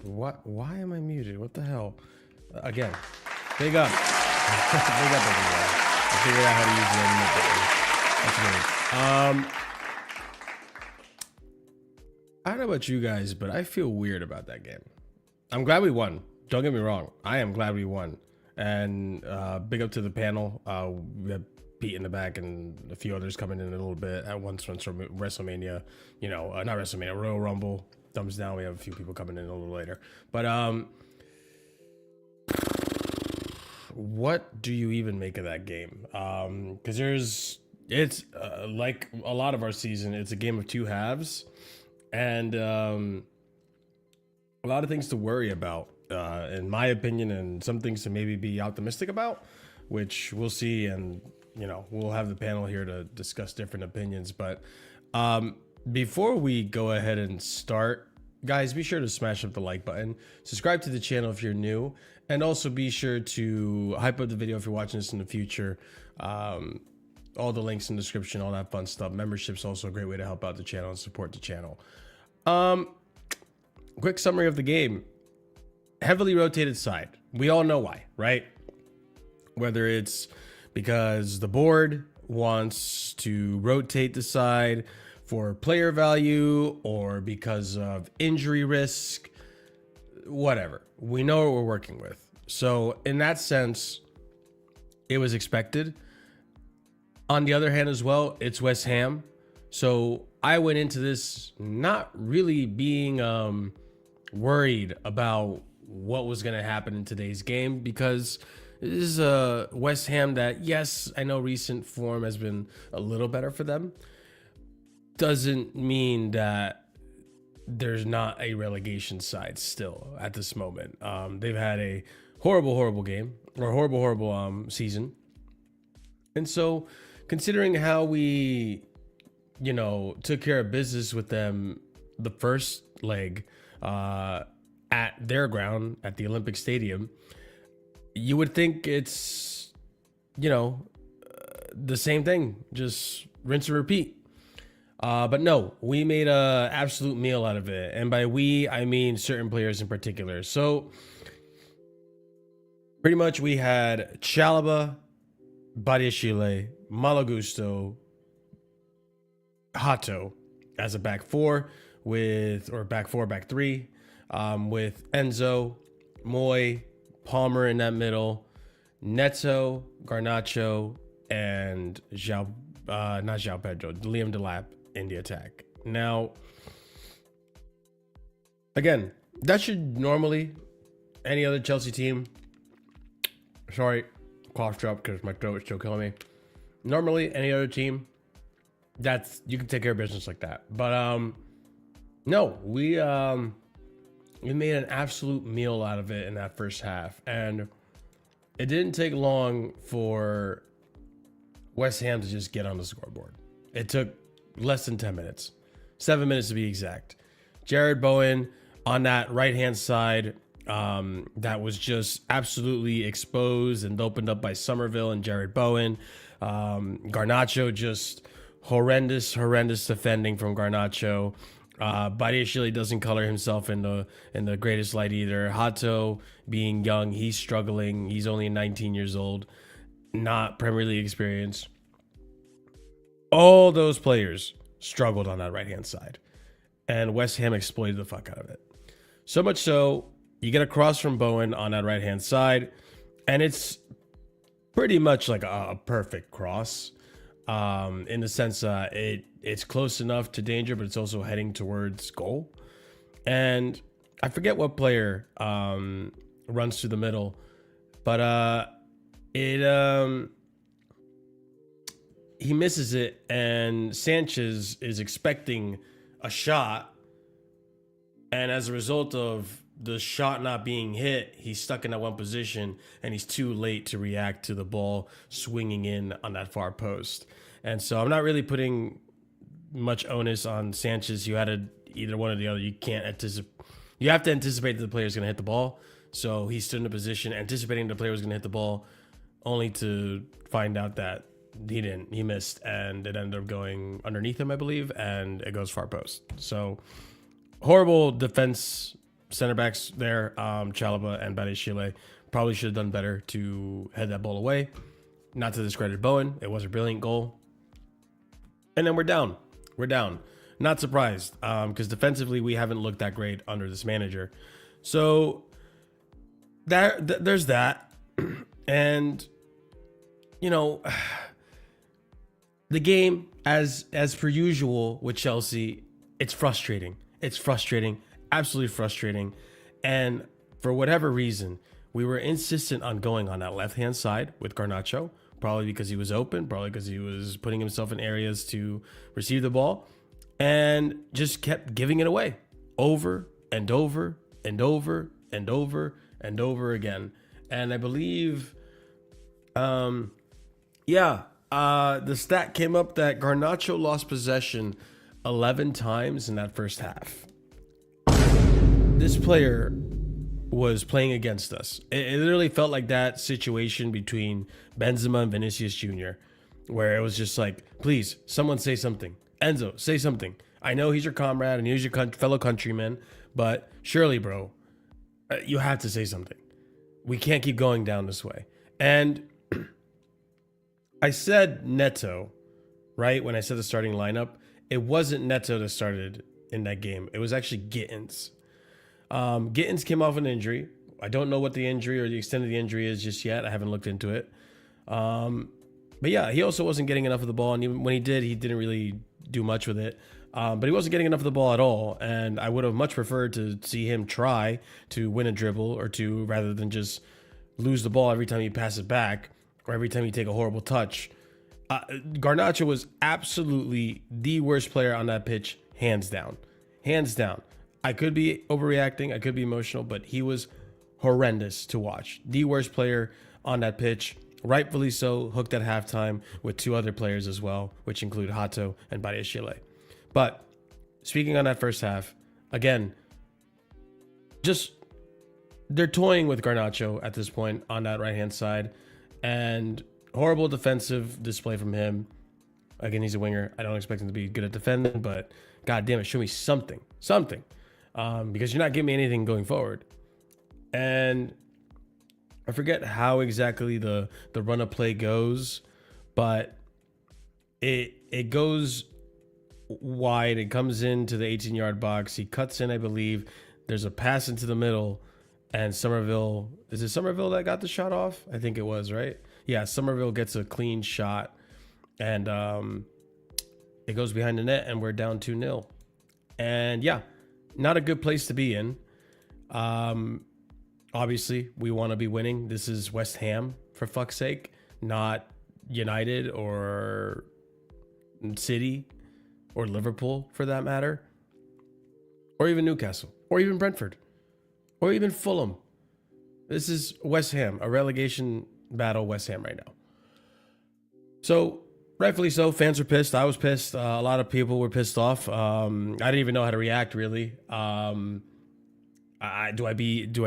What? Why am I muted? What the hell? Again, big up. Big up, everyone. I figured out how to use the unmute button. That's weird. I don't know about you guys, but I feel weird about that game. I'm glad we won. Don't get me wrong. I am glad we won. And big up to the panel. We have Pete in the back and a few others coming in a little bit at once from WrestleMania. You know, not WrestleMania, Royal Rumble. Thumbs down. We have a few people coming in a little later. But what do you even make of that game? Because it's like a lot of our season, it's a game of two halves. And a lot of things to worry about, in my opinion, and some things to maybe be optimistic about, which we'll see. And, you know, we'll have the panel here to discuss different opinions. But before we go ahead and start, guys, be sure to smash up the like button, subscribe to the channel if you're new, and also be sure to hype up the video if you're watching this in the future. All the links in the description, all that fun stuff. Membership's also a great way to help out the channel and support the channel. Quick summary of the game. Heavily rotated side. We all know why, right? Whether it's because the board wants to rotate the side for player value or because of injury risk, whatever. We know what we're working with. So in that sense, it was expected. On the other hand as well, it's West Ham. So I went into this not really being worried about what was going to happen in today's game, because this is a West Ham that, yes, I know recent form has been a little better for them. Doesn't mean that there's not a relegation side still at this moment. They've had a horrible game, or horrible season. And so considering how we, you know, took care of business with them the first leg at their ground at the Olympic Stadium, you would think it's, you know, the same thing, just rinse and repeat. But no, we made a absolute meal out of it. And by we, I mean certain players in particular. So pretty much we had Chalaba, Badiashile, Malagusto, Hato as a back four back three, with Enzo, Moy, Palmer in that middle, Neto, Garnacho, and not João Pedro, Liam Delap in the attack. Now, again, that should normally, any other Chelsea team, sorry, cough drop because my throat is still killing me. Normally, any other team, you can take care of business like that. But no, we made an absolute meal out of it in that first half. And it didn't take long for West Ham to just get on the scoreboard. It took less than 10 minutes, 7 minutes to be exact. Jared Bowen on that right-hand side, that was just absolutely exposed and opened up by Somerville and Jared Bowen. Garnacho, just horrendous defending from Garnacho. Badiashile doesn't color himself in the greatest light either. Hato, being young, he's struggling. He's only 19 years old, not Premier League experience. All those players struggled on that right-hand side, and West Ham exploited the fuck out of it. So much so, you get a cross from Bowen on that right-hand side, and it's pretty much like a perfect cross, in the sense it's close enough to danger, but it's also heading towards goal. And I forget what player runs through the middle, but he misses it, and Sanchez is expecting a shot, and as a result of the shot not being hit, he's stuck in that one position, and he's too late to react to the ball swinging in on that far post. And so I'm not really putting much onus on Sanchez. You had to either one or the other. You can't anticipate. You have to anticipate that the player is going to hit the ball. So he stood in a position anticipating the player was going to hit the ball, only to find out that he didn't. He missed, and it ended up going underneath him, I believe, and it goes far post. So horrible defense, center backs there. Chalaba and Badiashile probably should have done better to head that ball away. Not to discredit Bowen. It was a brilliant goal. And then we're down. We're down. Not surprised, because defensively we haven't looked that great under this manager. So there's that. And, you know, the game, as per usual with Chelsea, it's frustrating. It's frustrating. Absolutely frustrating. And for whatever reason, we were insistent on going on that left-hand side with Garnacho, probably because he was open, probably because he was putting himself in areas to receive the ball, and just kept giving it away over and over and over and over and over again. And I believe, the stat came up that Garnacho lost possession 11 times in that first half. This player was playing against us. It literally felt like that situation between Benzema and Vinicius Jr., where it was just like, please, someone say something. Enzo, say something. I know he's your comrade and he's your fellow countryman, but surely, bro, you have to say something. We can't keep going down this way. And I said Neto, right? When I said the starting lineup, it wasn't Neto that started in that game. It was actually Gittins. Gittins came off an injury. I don't know what the injury or the extent of the injury is just yet. I haven't looked into it. But yeah, he also wasn't getting enough of the ball. And even when he did, he didn't really do much with it. But he wasn't getting enough of the ball at all. And I would have much preferred to see him try to win a dribble or two rather than just lose the ball every time you pass it back or every time you take a horrible touch. Garnacho was absolutely the worst player on that pitch, hands down. Hands down. I could be overreacting. I could be emotional, but he was horrendous to watch. The worst player on that pitch, rightfully so, hooked at halftime with two other players as well, which include Hato and Badiashile. But speaking on that first half, again, just they're toying with Garnacho at this point on that right-hand side, and horrible defensive display from him. Again, he's a winger. I don't expect him to be good at defending, but God damn it, show me something. Because you're not giving me anything going forward. And I forget how exactly the run of play goes, but it goes wide. It comes into the 18-yard box. He cuts in, I believe. There's a pass into the middle, and Somerville, is it Somerville that got the shot off? I think it was, right? Yeah, Somerville gets a clean shot, and it goes behind the net, and we're down 2-0. And yeah, not a good place to be in. Obviously, we want to be winning. This is West Ham, for fuck's sake, not United or City or Liverpool, for that matter, or even Newcastle, or even Brentford, or even Fulham. This is West Ham, a relegation battle. West Ham right now. So rightfully so, fans are pissed. I was pissed. A lot of people were pissed off. I didn't even know how to react really. Do I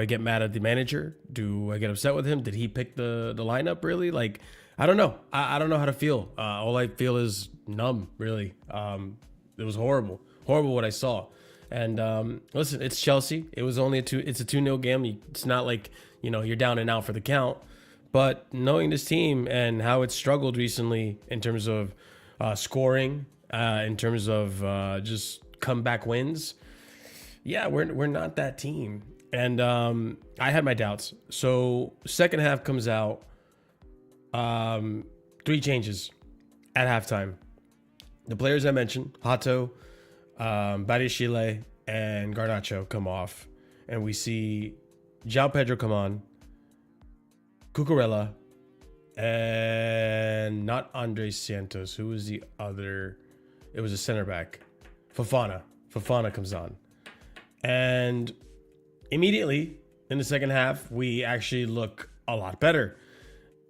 get mad at the manager? Do I get upset with him? Did he pick the lineup really? Like, I don't know. I don't know how to feel. All I feel is numb, really. It was horrible what I saw. And listen, it's Chelsea. It was only it's a 2-0 game. It's not like, you're down and out for the count. But knowing this team and how it's struggled recently in terms of scoring, in terms of just comeback wins, yeah, we're not that team. And I had my doubts. So second half comes out, 3 changes at halftime. The players I mentioned, Hato, Badiashile, and Garnacho come off. And we see João Pedro come on, Cucurella, and not Andres Santos. Who was the other? It was a center back. Fofana. Fofana comes on. And immediately in the second half, we actually look a lot better.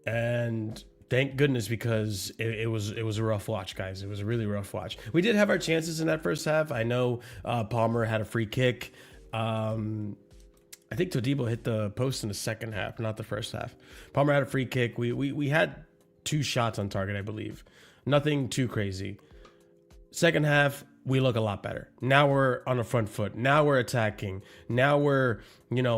And thank goodness, because it was a rough watch, guys. It was a really rough watch. We did have our chances in that first half. I know Palmer had a free kick. I think Todibo hit the post in the second half, not the first half. Palmer had a free kick. We had 2 shots on target, I believe. Nothing too crazy. Second half, we look a lot better. Now we're on the front foot. Now we're attacking. Now we're,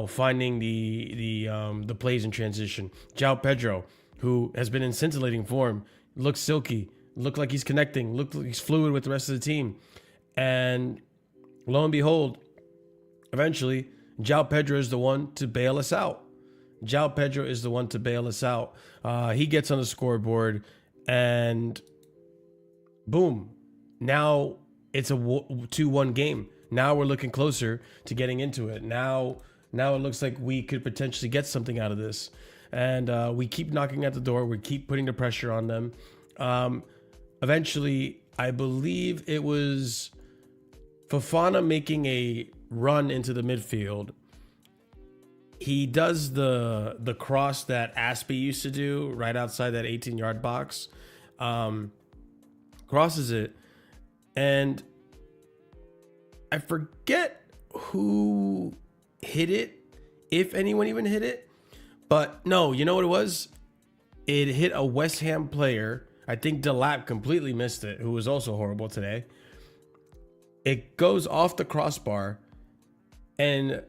finding the plays in transition. João Pedro, who has been in scintillating form, looks silky, looked like he's connecting, looked like he's fluid with the rest of the team. And lo and behold, eventually, João Pedro is the one to bail us out. João Pedro is the one to bail us out. He gets on the scoreboard, and boom. Now it's a 2-1 game. Now we're looking closer to getting into it. Now it looks like we could potentially get something out of this. And we keep knocking at the door. We keep putting the pressure on them. Eventually, I believe it was Fofana making a run into the midfield. He does the cross that Aspie used to do right outside that 18-yard box. Crosses it. And I forget who hit it, if anyone even hit it. But no, you know what it was? It hit a West Ham player. I think Delap completely missed it, who was also horrible today. It goes off the crossbar, and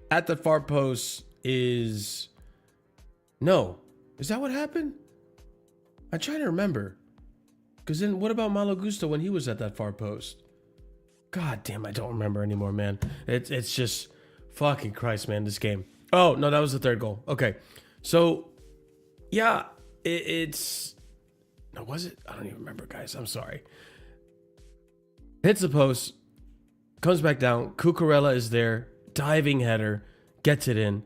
at the far post is... No. Is that what happened? I'm trying to remember. Because then what about Malo Gusto when he was at that far post? God damn, I don't remember anymore, man. It's just... Fucking Christ, man, this game. Oh, no, that was the third goal. Okay. So, yeah, it's... No, was it? I don't even remember, guys. I'm sorry. Hits the post. Comes back down. Cucurella is there. Diving header. Gets it in.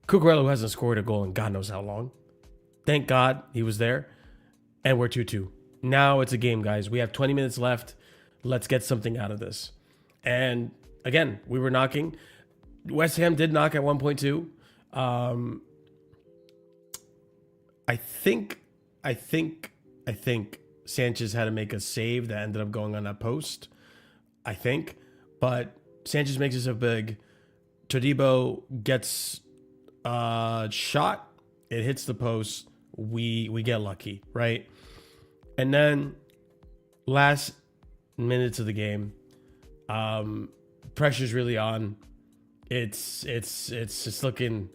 Cucurella, who hasn't scored a goal in God knows how long. Thank God he was there. And we're 2-2. Now it's a game, guys. We have 20 minutes left. Let's get something out of this. And again, we were knocking. West Ham did knock at 1.2. I think Sanchez had to make a save that ended up going on that post. I think. But Sanchez makes us a big. Todibo gets shot. It hits the post. We get lucky, right? And then last minutes of the game, pressure's really on. It's just looking,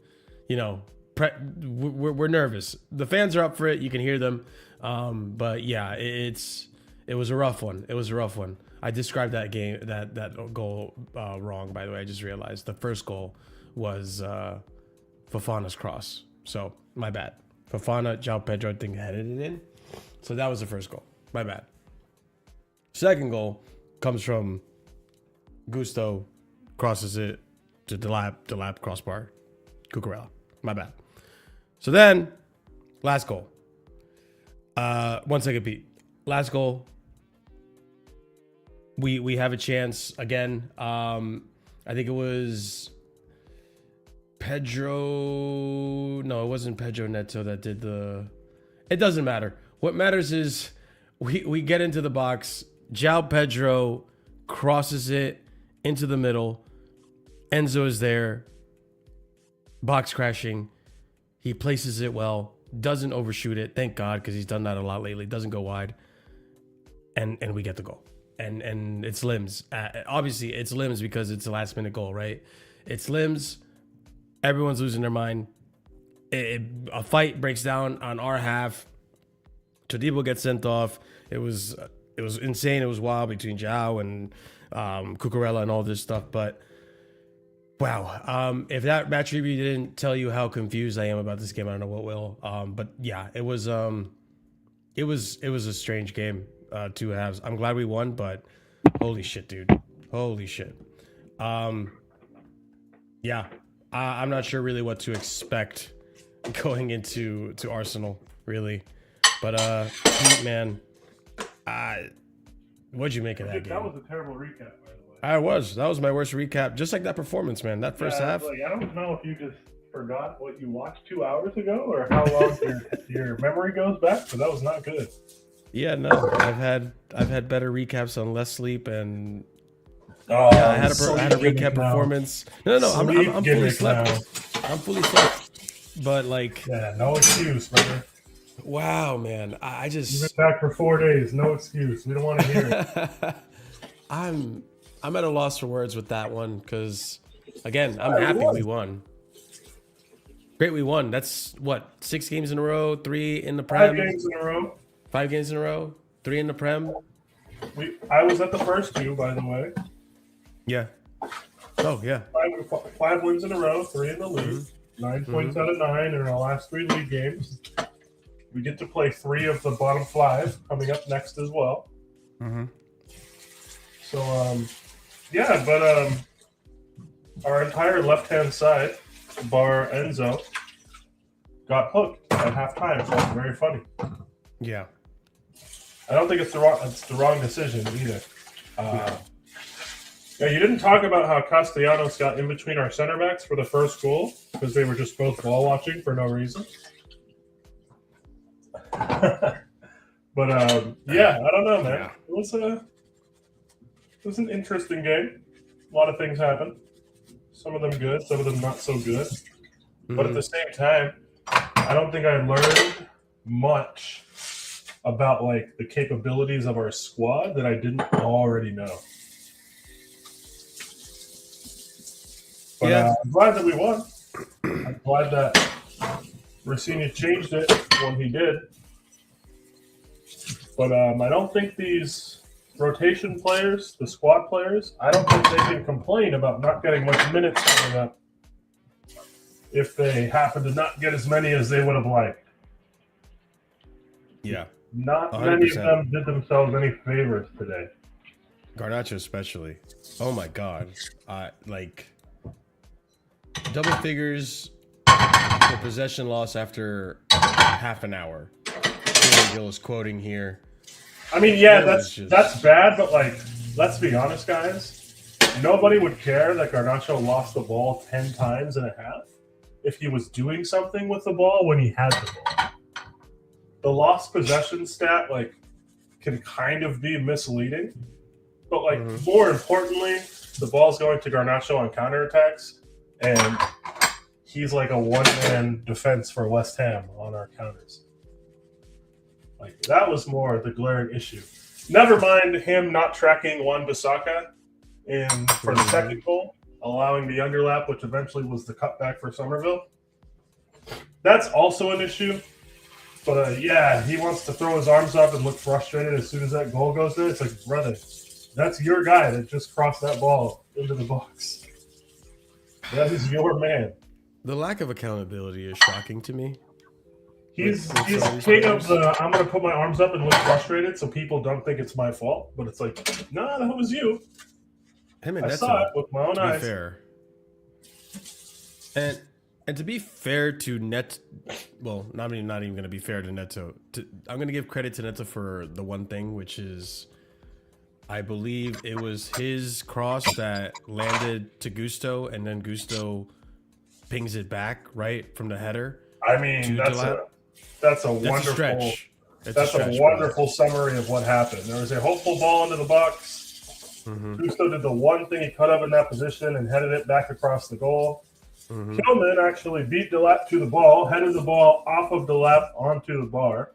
we're nervous. The fans are up for it. You can hear them. But yeah, it was a rough one. It was a rough one. I described that game, that goal wrong, by the way. I just realized the first goal was Fofana's cross. So my bad. Fofana, João Pedro, I think, headed it in. So that was the first goal. My bad. Second goal comes from Gusto, crosses it to Delap crossbar. Cucurella. My bad. So then, last goal. 1 second, Pete. Last goal. We have a chance again. I think it was Pedro. No, it wasn't Pedro Neto that did the. It doesn't matter. What matters is we get into the box. João Pedro crosses it into the middle. Enzo is there. Box crashing. He places it well. Doesn't overshoot it. Thank God, because he's done that a lot lately. Doesn't go wide. And we get the goal. And it's limbs. Obviously, it's limbs because it's a last minute goal, right? It's limbs. Everyone's losing their mind. A fight breaks down on our half. Todibo gets sent off. It was insane. It was wild between João and Cucurella and all this stuff. But wow, if that match review didn't tell you how confused I am about this game, I don't know what will. But yeah, it was a strange game. 2 halves. I'm glad we won, but holy shit, dude. Holy shit. Yeah, I'm not sure really what to expect going into Arsenal, really. But Pete, man, what'd you make of that game? That was a terrible recap, by the way. That was my worst recap. Just like that performance, man. That first half. Like, I don't know if you just forgot what you watched 2 hours ago or how long your memory goes back, but that was not good. Yeah, no, I've had better recaps on less sleep and yeah, I had a recap performance. No, I'm fully slept. I'm fully slept. But like, yeah, no excuse, brother. Wow, man, I just you've been back for 4 days. No excuse. We don't want to hear it. I'm at a loss for words with that one because again, I'm happy we won. Great, we won. That's what 6 games in a row, 3 in the Prem. 5 games in a row. 5 games in a row, 3 in the Prem. I was at the first 2, by the way. Yeah. Oh, yeah. 5 wins in a row, 3 in the league. 9 points out of 9 in our last 3 league games. We get to play 3 of the bottom 5 coming up next as well. So, yeah, but our entire left-hand side, bar Enzo, got hooked at halftime, so it's very funny. Yeah. I don't think it's the wrong decision either. Yeah, you didn't talk about how Castellanos got in between our center backs for the first goal because they were just both ball watching for no reason. But yeah, I don't know, man. Yeah. It was an interesting game. A lot of things happened. Some of them good, some of them not so good. But at the same time, I don't think I learned much about like the capabilities of our squad that I didn't already know. But yeah. I'm glad that we won. I'm glad that Rossini changed it when he did. But I don't think these rotation players, the squad players, I don't think they can complain about not getting much minutes coming up if they happen to not get as many as they would have liked. Yeah. Not 100%. Many of them did themselves any favors today. Garnacho especially. Oh my God. Like double figures for possession loss after half an hour. Gil is quoting here. I mean, yeah, that's bad, but like, let's be honest, guys. Nobody would care that Garnacho lost the ball 10 times in a half if he was doing something with the ball when he had the ball. The lost possession stat, like, can kind of be misleading. But, like, more importantly, the ball's going to Garnacho on counterattacks, and he's like a one-man defense for West Ham on our counters. Like, that was more the glaring issue. Never mind him not tracking Wan-Bissaka for the second goal, allowing the underlap, which eventually was the cutback for Somerville. That's also an issue. But, yeah, he wants to throw his arms up and look frustrated as soon as that goal goes in. It's like, brother, that's your guy that just crossed that ball into the box. That is your man. The lack of accountability is shocking to me. He's king of the, I'm going to put my arms up and look frustrated so people don't think it's my fault. But it's like, nah, that was you. I saw it with my own eyes. Fair. And to be fair to well, not even going to be fair to Neto. I'm going to give credit to Neto for the one thing, which is, I believe it was his cross that landed to Gusto, and then Gusto pings it back right from the header. I mean, that's a wonderful. That's a wonderful summary of what happened. There was a hopeful ball into the box. Gusto did the one thing he could have in that position and headed it back across the goal. Kilman actually beat Delap to the ball, headed the ball off of Delap onto the bar.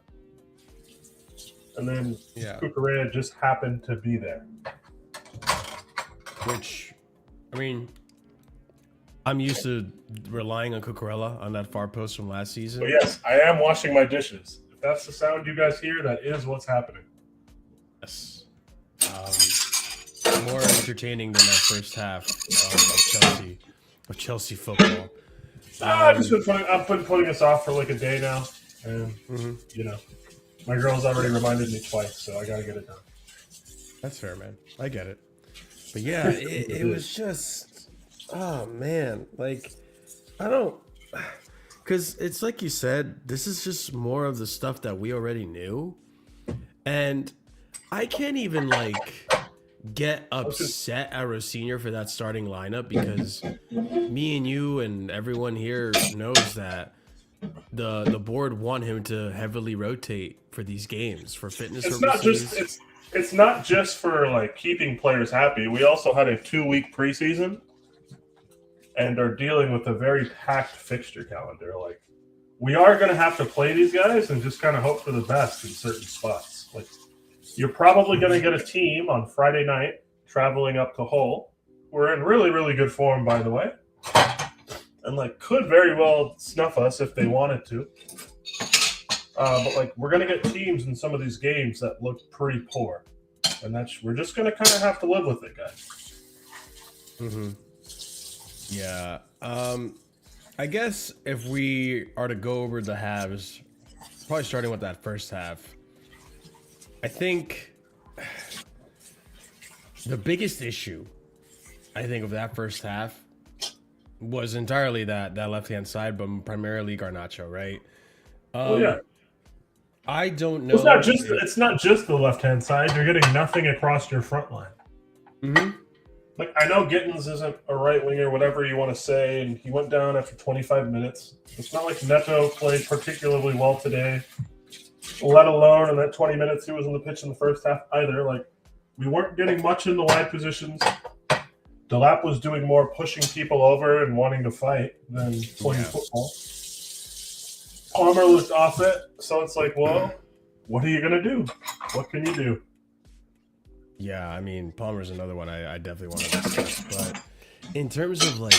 And then Cucurella just happened to be there. Which, I mean, I'm used to relying on Cucurella on that far post from last season. But yes, I am washing my dishes. If that's the sound you guys hear, that is what's happening. Yes. More entertaining than that first half of Chelsea football. I've been putting us off for like a day now, and you know, my girl's already reminded me twice, so I gotta get it done. That's fair, man. I get it. But yeah, it was just, oh man, like I don't, because it's like you said, this is just more of the stuff that we already knew, and I can't even like get upset at Rosinha for that starting lineup because me and you and everyone here knows that the board want him to heavily rotate for these games for fitness purposes. It's not just for like keeping players happy. We also had a 2-week preseason and are dealing with a very packed fixture calendar. Like we are going to have to play these guys and just kind of hope for the best in certain spots. Like you're probably going to get a team on Friday night traveling up to Hull. We're in really, really good form, by the way. And, like, could very well snuff us if they wanted to. But, like, we're going to get teams in some of these games that look pretty poor. And we're just going to kind of have to live with it, guys. Yeah. I guess if we are to go over the halves, probably starting with that first half, I think the biggest issue, of that first half was entirely that left-hand side, but primarily Garnacho, right? I don't know. It's not just the left-hand side. You're getting nothing across your front line. Like, I know Gittins isn't a right winger, whatever you want to say, and he went down after 25 minutes. It's not like Neto played particularly well today, let alone in that 20 minutes he was on the pitch in the first half either. Like, we weren't getting much in the wide positions. Delap was doing more pushing people over and wanting to fight than playing football. Palmer looked off it, so it's like, well, what are you going to do? What can you do? Yeah, I mean, Palmer's another one I definitely want to discuss. But in terms of, like,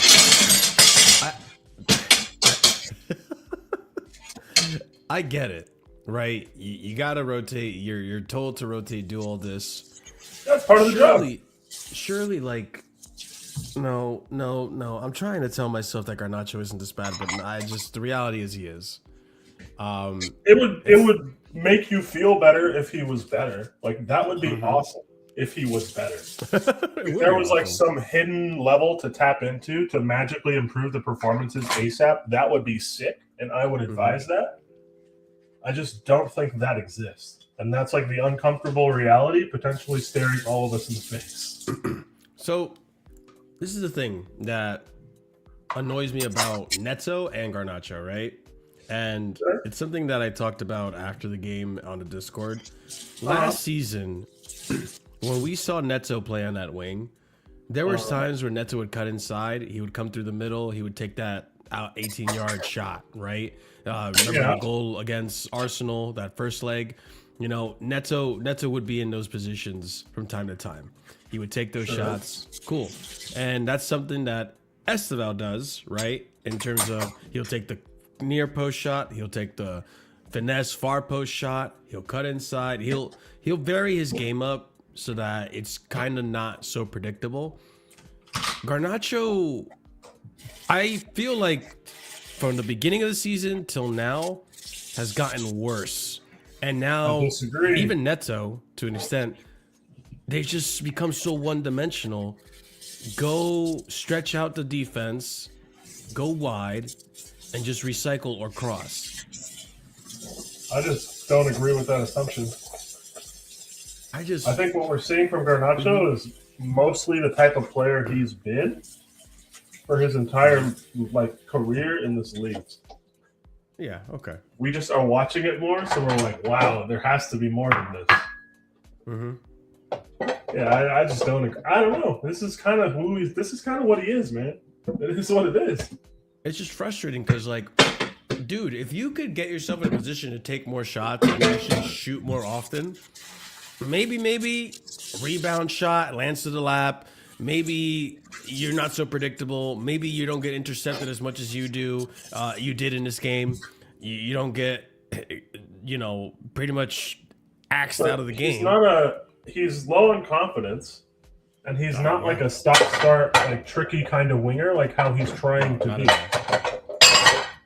I get it, right? You got to rotate. You're told to rotate, do all this. That's part of the job. Surely, like, no. I'm trying to tell myself that Garnacho isn't this bad, but the reality is he is. It would make you feel better if he was better. Like, that would be awesome if he was better. If there was like some hidden level to tap into to magically improve the performances ASAP, that would be sick, and I would advise that. I just don't think that exists. And that's like the uncomfortable reality potentially staring all of us in the face. So, this is the thing that annoys me about Neto and Garnacho, right? And it's something that I talked about after the game on the Discord. Last season, when we saw Neto play on that wing, there was times where Neto would cut inside. He would come through the middle. He would take that out 18-yard shot, right? Remember the goal against Arsenal, that first leg? You know, Neto would be in those positions from time to time. He would take those shots. Cool. And that's something that Esteval does, right? In terms of he'll take the near post shot, he'll take the finesse far post shot, he'll cut inside, he'll vary his game up so that it's kind of not so predictable. Garnacho, I feel like from the beginning of the season till now has gotten worse. And now even Neto, to an extent, they've just become so one-dimensional. Go stretch out the defense, go wide, and just recycle or cross. I just don't agree with that assumption. I think what we're seeing from Garnacho is mostly the type of player he's been. for his entire like career in this league. Yeah. Okay. We just are watching it more, so we're like, wow, there has to be more than this. Yeah, I just don't. I don't know. This is kind of who he's. This is kind of what he is, man. It is what it is. It's just frustrating because, like, dude, if you could get yourself in a position to take more shots and actually shoot more often, maybe rebound shot lands to the lap. Maybe you're not so predictable. Maybe you don't get intercepted as much as you did in this game. You don't get, pretty much axed out of the game. He's low in confidence, and he's not like a stop-start, like tricky kind of winger, like how he's trying to be.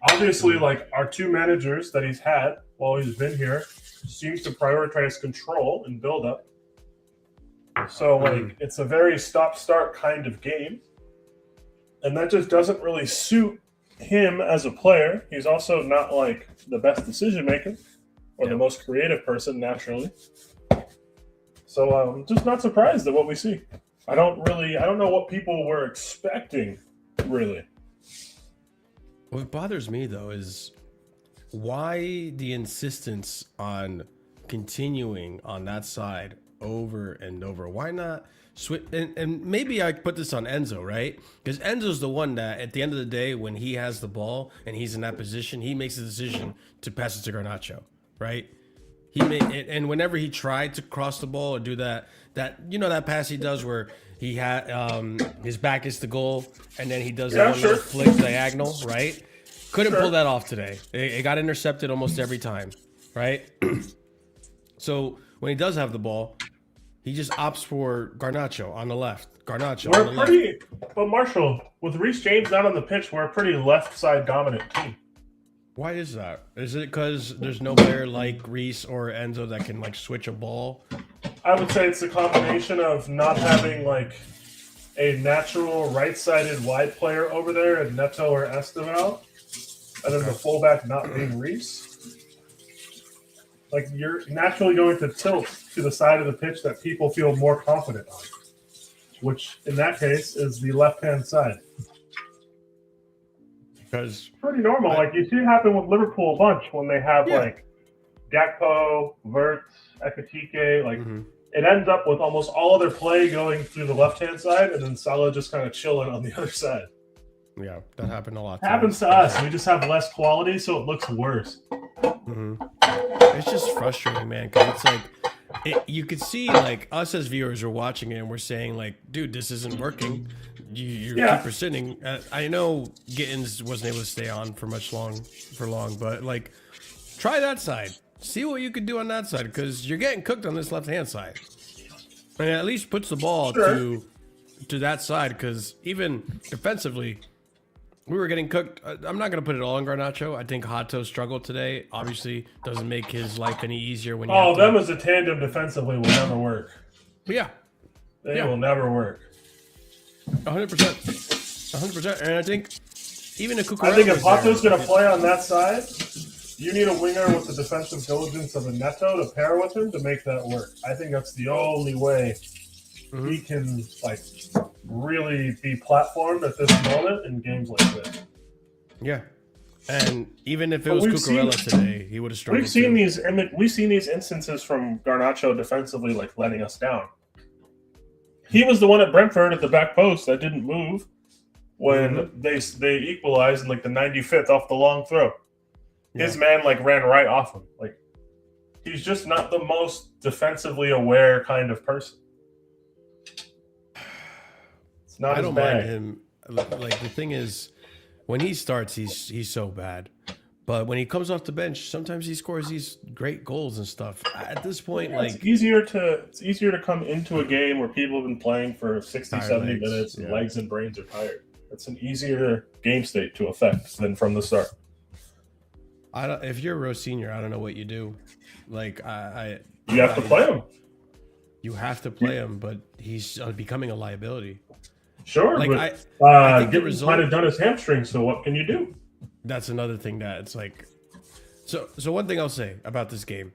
Obviously, like our two managers that he's had while he's been here seems to prioritize control and build-up. So, like, it's a very stop-start kind of game, and that just doesn't really suit him as a player. He's also not like the best decision-maker or the most creative person naturally. So I'm just not surprised at what we see. I don't know what people were expecting, really. What bothers me, though, is why the insistence on continuing on that side over and over. Why not switch? And maybe I put this on ENZO, right? Because ENZO's the one that, at the end of the day, when he has the ball and he's in that position, he makes the decision to pass it to Garnacho, right? He made it, and whenever he tried to cross the ball or do that that pass he does where he had his back is the goal and then he does that little flick diagonal, right? Couldn't pull that off today. It got intercepted almost every time, right? So when he does have the ball, he just opts for Garnacho on the left. But Marshall, with Reece James not on the pitch, we're a pretty left side dominant team. Why is that? Is it because there's no player like Reece or ENZO that can like switch a ball? I would say it's a combination of not having like a natural right-sided wide player over there in Neto or Esteval, and then the fullback not being Reece. Like you're naturally going to tilt to the side of the pitch that people feel more confident on, which in that case is the left-hand side. Because pretty normal. Like you see it happen with Liverpool a bunch when they have like Gakpo, Wirtz, Ekitike. Like it ends up with almost all of their play going through the left-hand side, and then Salah just kind of chilling on the other side. Yeah, that happened a lot. It happens to us. We just have less quality, so it looks worse. It's just frustrating, man. Because it's like you could see, like us as viewers are watching it, and we're saying, like, dude, this isn't working. You keep presenting. I know Gittins wasn't able to stay on for long, but like, try that side. See what you could do on that side, because you're getting cooked on this left-hand side. And it at least puts the ball to that side, because even defensively, we were getting cooked. I'm not going to put it all on Garnacho. I think Hato struggled today. Obviously, doesn't make his life any easier when you them as a tandem defensively will never work. But yeah. They will never work. 100%. 100%. And I think even if I think if Hato's going to play on that side, you need a winger with the defensive diligence of a Neto to pair with him to make that work. I think that's the only way he can like really be platformed at this moment in games like this. Yeah. And even if it was Cucurella today, he would have struggled. We've seen these instances from Garnacho defensively like letting us down. He was the one at Brentford at the back post that didn't move when they equalized in like the 95th off the long throw. His man like ran right off him. Like he's just not the most defensively aware kind of person. It's not. I don't mind him. Like the thing is, when he starts, he's so bad. But when he comes off the bench, sometimes he scores these great goals and stuff. At this point, it's easier to come into a game where people have been playing for 60, 70 minutes and legs and brains are tired. It's an easier game state to affect than from the start. If you're a Rose Senior, I don't know what you do. Like you have to play him. You have to play him, but he's becoming a liability. Sure, like I think the result might have done his hamstring. So what can you do? That's another thing that it's like. So one thing I'll say about this game,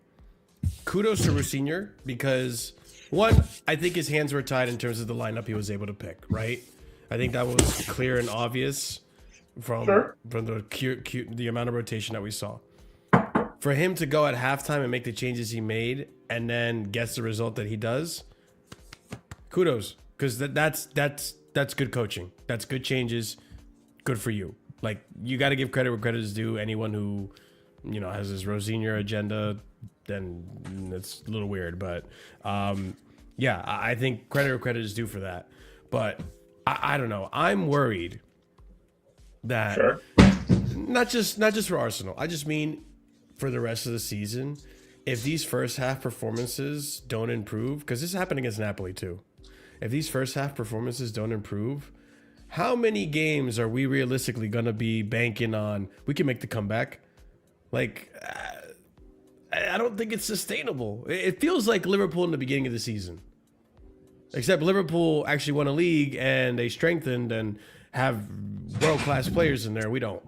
kudos to Rose Senior, because one, I think his hands were tied in terms of the lineup he was able to pick. Right, I think that was clear and obvious from the amount of rotation that we saw. For him to go at halftime and make the changes he made and then gets the result that he does, kudos, because that's good coaching. That's good changes. Good for you. Like, you got to give credit where credit is due. Anyone who, has this Rosignor agenda, then it's a little weird. But yeah, I think credit where credit is due for that. But I don't know. I'm worried that not just for Arsenal. I just mean for the rest of the season, if these first half performances don't improve, because this happened against Napoli too. If these first half performances don't improve, how many games are we realistically going to be banking on we can make the comeback? Like, I don't think it's sustainable. It feels like Liverpool in the beginning of the season. Except Liverpool actually won a league and they strengthened and have world-class players in there. We don't.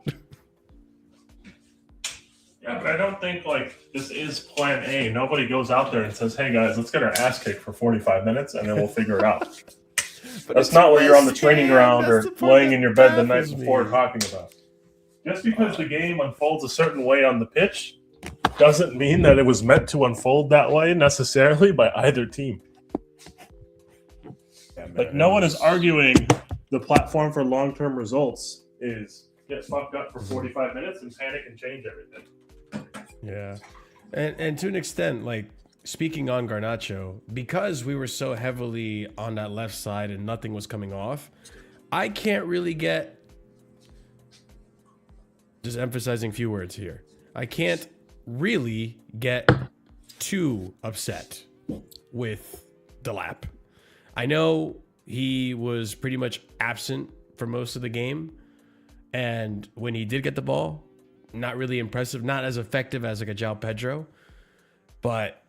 Yeah, but I don't think, this is plan A. Nobody goes out there and says, hey, guys, let's get our ass kicked for 45 minutes and then we'll figure it out. That's not what you're on the training ground or laying in your bed the night before talking about. Just because the game unfolds a certain way on the pitch doesn't mean that it was meant to unfold that way necessarily by either team. No one is arguing the platform for long-term results is get fucked up for 45 minutes and panic and change everything. Yeah. And to an extent, speaking on Garnacho, because we were so heavily on that left side and nothing was coming off, I can't really get, just emphasizing few words here, I can't really get too upset with Delap. I know he was pretty much absent for most of the game, and when he did get the ball, not really impressive, not as effective as a João Pedro, but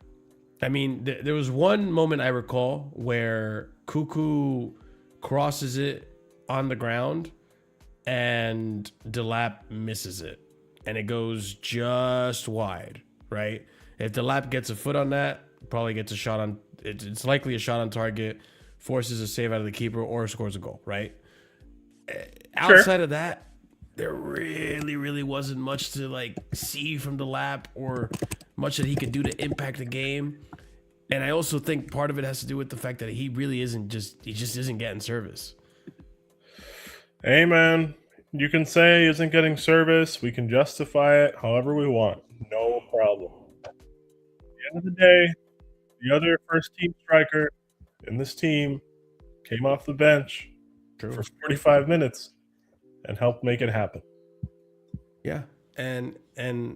I mean, there was one moment I recall where Cuckoo crosses it on the ground and Delap misses it and it goes just wide, right? If Delap gets a foot on that, probably gets a shot on, it's likely a shot on target, forces a save out of the keeper or scores a goal, right? Outside of that, there really wasn't much to see from Delap or much that he could do to impact the game. And I also think part of it has to do with the fact that he really he just isn't getting service. Hey man, you can say he isn't getting service. We can justify it however we want. No problem. At the end of the day, the other first team striker in this team came off the bench for 45 minutes and helped make it happen. Yeah. And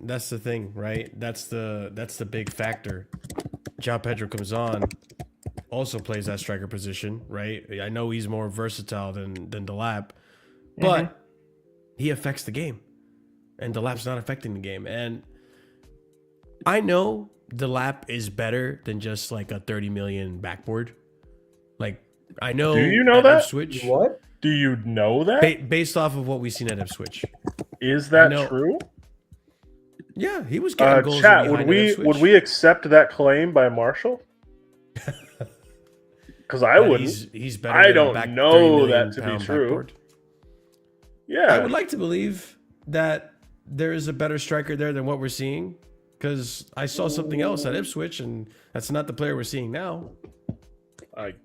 that's the thing, right? That's the big factor. João Pedro comes on, also plays that striker position, right? I know he's more versatile than Delap, but he affects the game, and Delap's not affecting the game. And I know Delap is better than just a 30 million backboard. I know. Do you know that? Ipswich, what? Do you know that? Based off of what we've seen at Ipswich. Is that true? Yeah, he was getting goals. Chat, would we accept that claim by Marshall? Because I wouldn't. He's better. I don't know that to be true. Backboard. Yeah, I would like to believe that there is a better striker there than what we're seeing, because I saw something else at Ipswich, and that's not the player we're seeing now.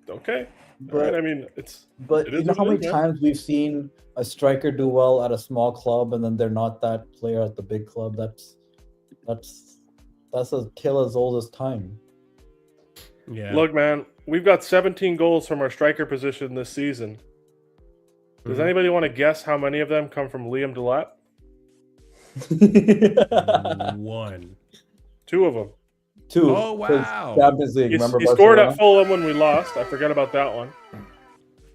Okay. But, right, I mean, But you know how many times we've seen a striker do well at a small club, and then they're not that player at the big club. That's a tale as old as time. Yeah. Look, man, we've got 17 goals from our striker position this season. Does anybody want to guess how many of them come from Liam Delap? 1. 2 of them. 2. Oh, wow. Champions League. He scored at Fulham when we lost. I forgot about that one.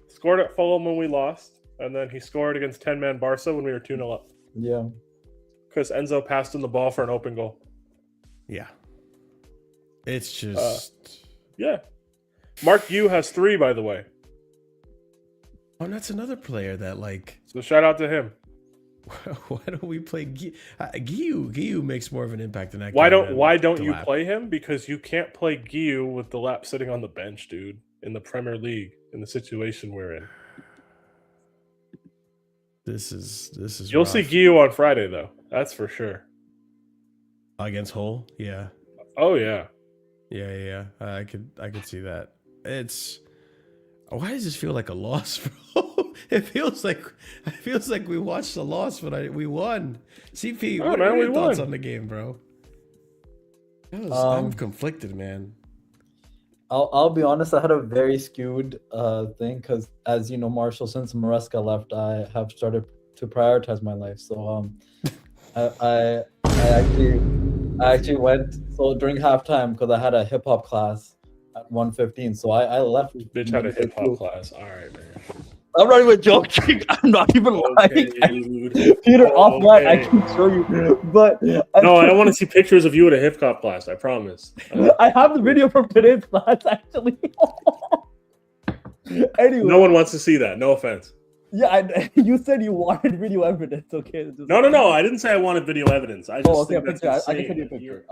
Scored at Fulham when we lost. And then he scored against 10-man Barca when we were 2-0 up. Yeah. Because Enzo passed him the ball for an open goal. Yeah. It's just... yeah. Mark Yu has 3, by the way. Oh, and that's another player that, So shout out to him. Why don't we play Guiu? Guiu makes more of an impact than that. Why don't you play him? Because you can't play Guiu with Delap sitting on the bench, dude, in the Premier League, in the situation we're in. This is. You'll rough. see Gio on Friday though. That's for sure. Against Hull, yeah. Oh yeah. Yeah. I could see that. It's. Why does this feel like a loss, bro? It feels like we watched a loss, but we won. CP, what are your thoughts on the game, bro? I'm conflicted, man. I'll be honest. I had a very skewed thing because, as you know, Marshall, since Maresca left, I have started to prioritize my life. So I actually went during halftime because I had a hip hop class at 1:15. So I left. Bitch had a hip hop class. All right, man. I'm not even joking. I'm not even lying. Peter, offline, I can show you. But no, I don't want to see pictures of you at a hip hop class. I promise. I have the video from today's class, actually. Anyway. No one wants to see that. No offense. Yeah, you said you wanted video evidence. Okay. No. I didn't say I wanted video evidence. I just think that's picture. I can send you a picture.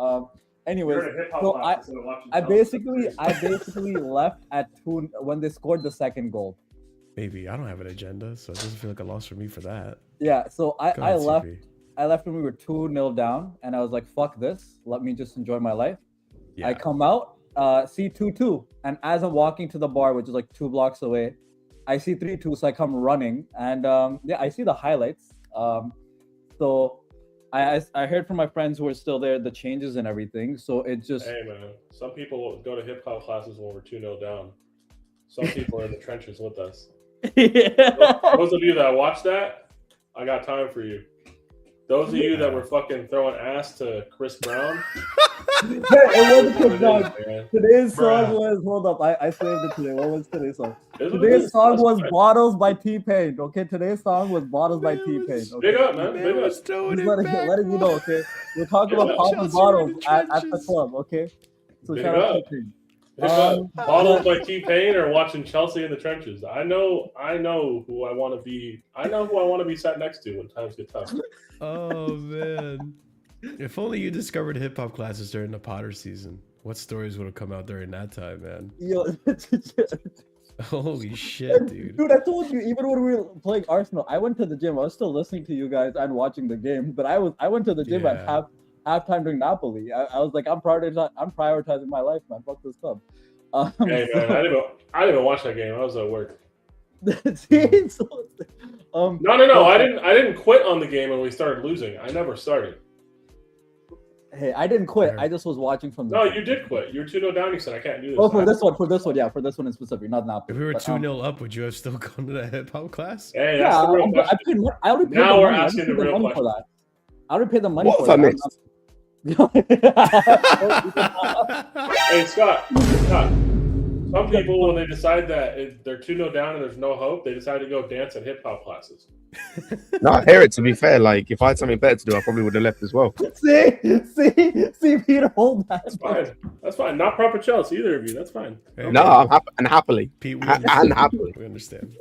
Anyways, so I basically left at 2 when they scored the second goal. Maybe I don't have an agenda, so it doesn't feel like a loss for me for that. Yeah, so I left. CP. I left when we were 2-0 down, and I was like, "Fuck this! Let me just enjoy my life." Yeah. I come out, see 2-2, and as I'm walking to the bar, which is like 2 blocks away, I see 3-2. So I come running, and I see the highlights. So I heard from my friends who are still there the changes and everything. So it just. Hey man, some people go to hip hop classes when we're 2-0 down. Some people are in the trenches with us. Yeah. Those of you that watch that, I got time for you. Those of you that were fucking throwing ass to Chris Brown. It wasn't Chris Brown. Today's song was, hold up, I saved it today. What was today's song? Today's song was Bottles by T-Pain. Okay, today's song was Bottles by T-Pain. Okay? Big up, man. Big up. Just letting you know, okay? We're talking about popping bottles at the club, okay? So Big shout up. out to T-Pain. Bottles by T-Pain or watching Chelsea in the trenches. I know who I want to be. I know who I want to be sat next to when times get tough. Oh man! If only you discovered hip hop classes during the Potter season. What stories would have come out during that time, man? Yo, Holy shit, dude! Dude, I told you, even when we were playing Arsenal, I went to the gym. I was still listening to you guys and watching the game, but I went to the gym at halftime during Napoli. I was like, I'm prioritizing my life, man. Fuck this club. Hey man, I didn't even watch that game. I was at work. No. I didn't quit on the game when we started losing. I never started. Hey, I didn't quit. I just was watching from the. No, you did quit. You were 2-0 down. You said I can't do this. Oh, for this one, yeah, for this one in specific, not Napoli. If we were 2-0 up, would you have still gone to that hip hop class? Hey, that's the real question. I already paid now the we're money. asking the real question. For that. I already paid the money what for that. Hey, Scott. Some people, when they decide that they're 2-0 down and there's no hope, they decide to go dance at hip hop classes. No, I hear it. To be fair, like if I had something better to do, I probably would have left as well. See, Peter, hold that. That's fine. That's fine. Not proper Chelsea, either of you. That's fine. Okay. No, I'm happily. Pete, happily. We understand.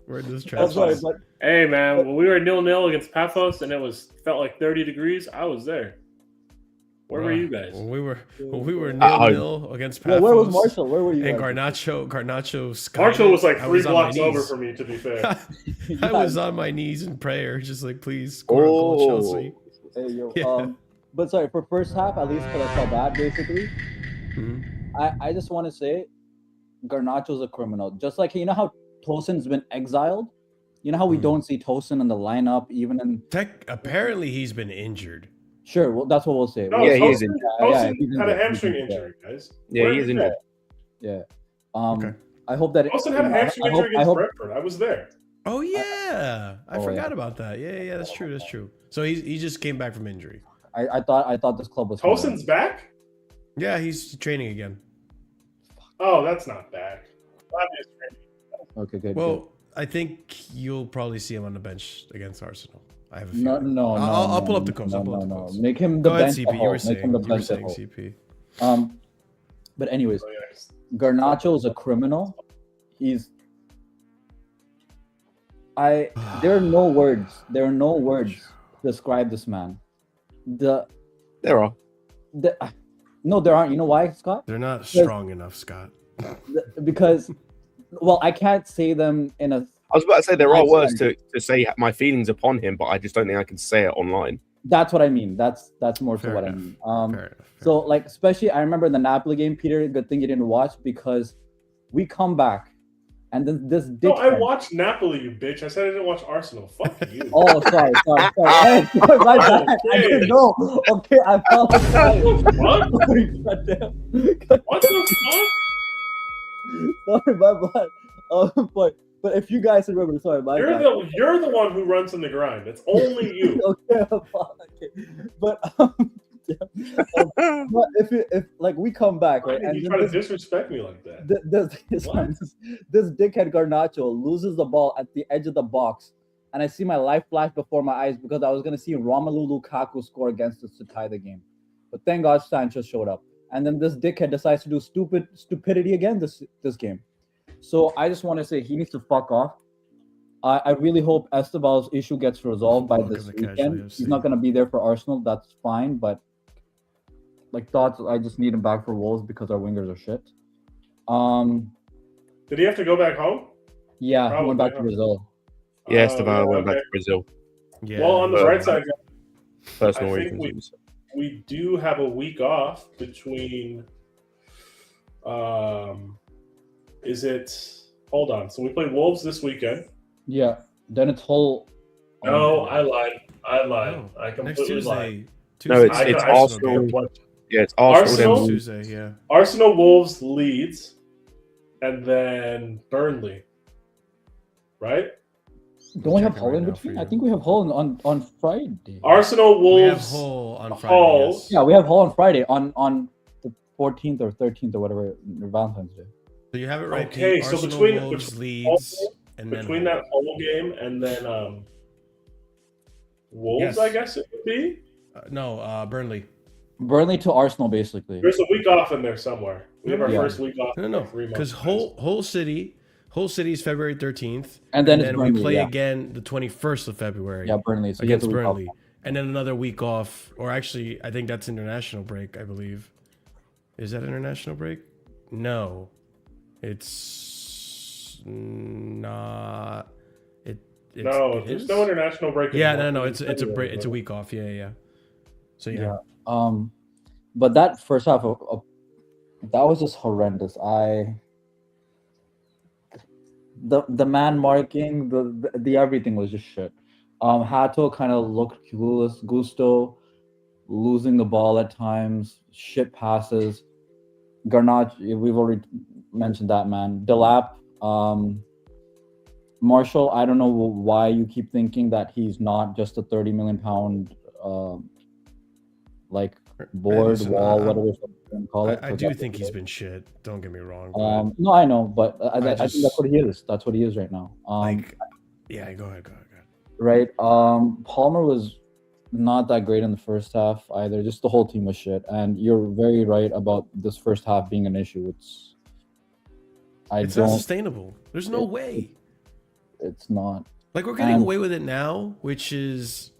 We're in this That's right, trenches. but Hey man, when we were 0-0 against Paphos and it felt like 30 degrees, I was there. Where were you guys? When we were 0-0 against Paphos. where was Marshall? Where were you? And guys? Garnacho. Marshall was like 3 blocks over for me, to be fair. I was on my knees in prayer, just like, please score a goal, Chelsea. Hey, yo, Yeah. but sorry, for first half, at least because I felt bad, basically. Mhm. I just want to say, Garnacho's a criminal. Just like, you know how Tosin's been exiled? You know how we don't see Tosin in the lineup, even in... Apparently, he's been injured. Sure, well, that's what we'll say. No, Yeah, he Tosin, is injured. Tosin had a hamstring injury, guys. Yeah, he is injured. Yeah. Okay. I hope that... Tosin had a hamstring injury against Brentford. I was there. Oh, yeah. I forgot about that. Yeah, that's true. That's true. So he just came back from injury. I thought this club was... Tosin's back? Yeah, he's training again. Oh, that's not back. Okay, good. Well, good. I think you'll probably see him on the bench against Arsenal. I have a feeling. No. I'll pull up the quotes. I'll pull up the quotes. Make him the Go ahead, bench. CP. You were saying CP. But anyways, Garnacho is a criminal. There are no words. There are no words to describe this man. There are. No, there aren't. You know why, Scott? They're not strong enough, Scott. Because, well, I can't say them in a I was about to say there are That's words to say my feelings upon him, but I just don't think I can say it online. That's what I mean. That's more so what I mean. So like, especially I remember the Napoli game, Peter. Good thing you didn't watch because we come back, and then this dickhead. No, I watched Napoli, you bitch. I said I didn't watch Arsenal. Fuck you. Oh, sorry. My bad. I didn't know. Okay, I apologize. What? What the fuck? Sorry, my bad. But if you guys remember, sorry, my bad. You're the one who runs in the grind. It's only you. Okay. But but if like we come back, right? And you try to disrespect me like that. This dickhead Garnacho loses the ball at the edge of the box, and I see my life flash before my eyes because I was gonna see Romelu Lukaku score against us to tie the game. But thank God Sanchez showed up. And then this dickhead decides to do stupidity again this game. So I just want to say he needs to fuck off. I really hope Estebal's issue gets resolved by this weekend. He's not going to be there for Arsenal. That's fine. But like thoughts, I just need him back for Wolves because our wingers are shit. Did he have to go back home? Yeah, probably. He went back to Brazil. Yeah, Esteban went back to Brazil. Yeah. Well, on the bright side, personal reasons. We do have a week off between. Is it? Hold on. So we play Wolves this weekend. Yeah. Then it's Hull. No, I lied. No, I completely lied. No, it's Arsenal. Yeah, it's Arsenal. Tuesday. Yeah. Arsenal, Wolves, Leeds, and then Burnley. Right? Don't we have Hull in between? I think we have Hull on Friday. Arsenal, Wolves. We have Hull on Friday. Yes. Yeah, we have Hull on Friday on the 14th or 13th or whatever, Valentine's Day. So you have it right. Okay, so Arsenal, between Wolves, Leeds, and between that Hull game and then Wolves, yes. I guess it would be. No, Burnley. Burnley to Arsenal, basically. There's a week off in there somewhere. We have our first week off. No, because Hull City is February 13th, and then Burnley, we play again the 21st of February. Yeah, Burnley against Burnley, and then another week off. Or actually, I think that's international break. I believe. Is that international break? No, it's not. There's no international break. Yeah, no, it's a break. It's a week off. Yeah. So yeah. But that first half of that was just horrendous. The man marking, the everything was just shit. Hato kind of looked clueless. Gusto losing the ball at times. Shit passes. Garnacho, we've already mentioned that man. Delap, Marshall. I don't know why you keep thinking that he's not just a 30 million pound like board wall, whatever you call it. I do think he's been shit. Don't get me wrong. No, I know, but I think that's what he is. That's what he is right now. Go ahead. Right. Palmer was not that great in the first half either. Just the whole team was shit. And you're very right about this first half being an issue. It's not sustainable. There's no way. It's not. Like, we're getting away with it now, which is...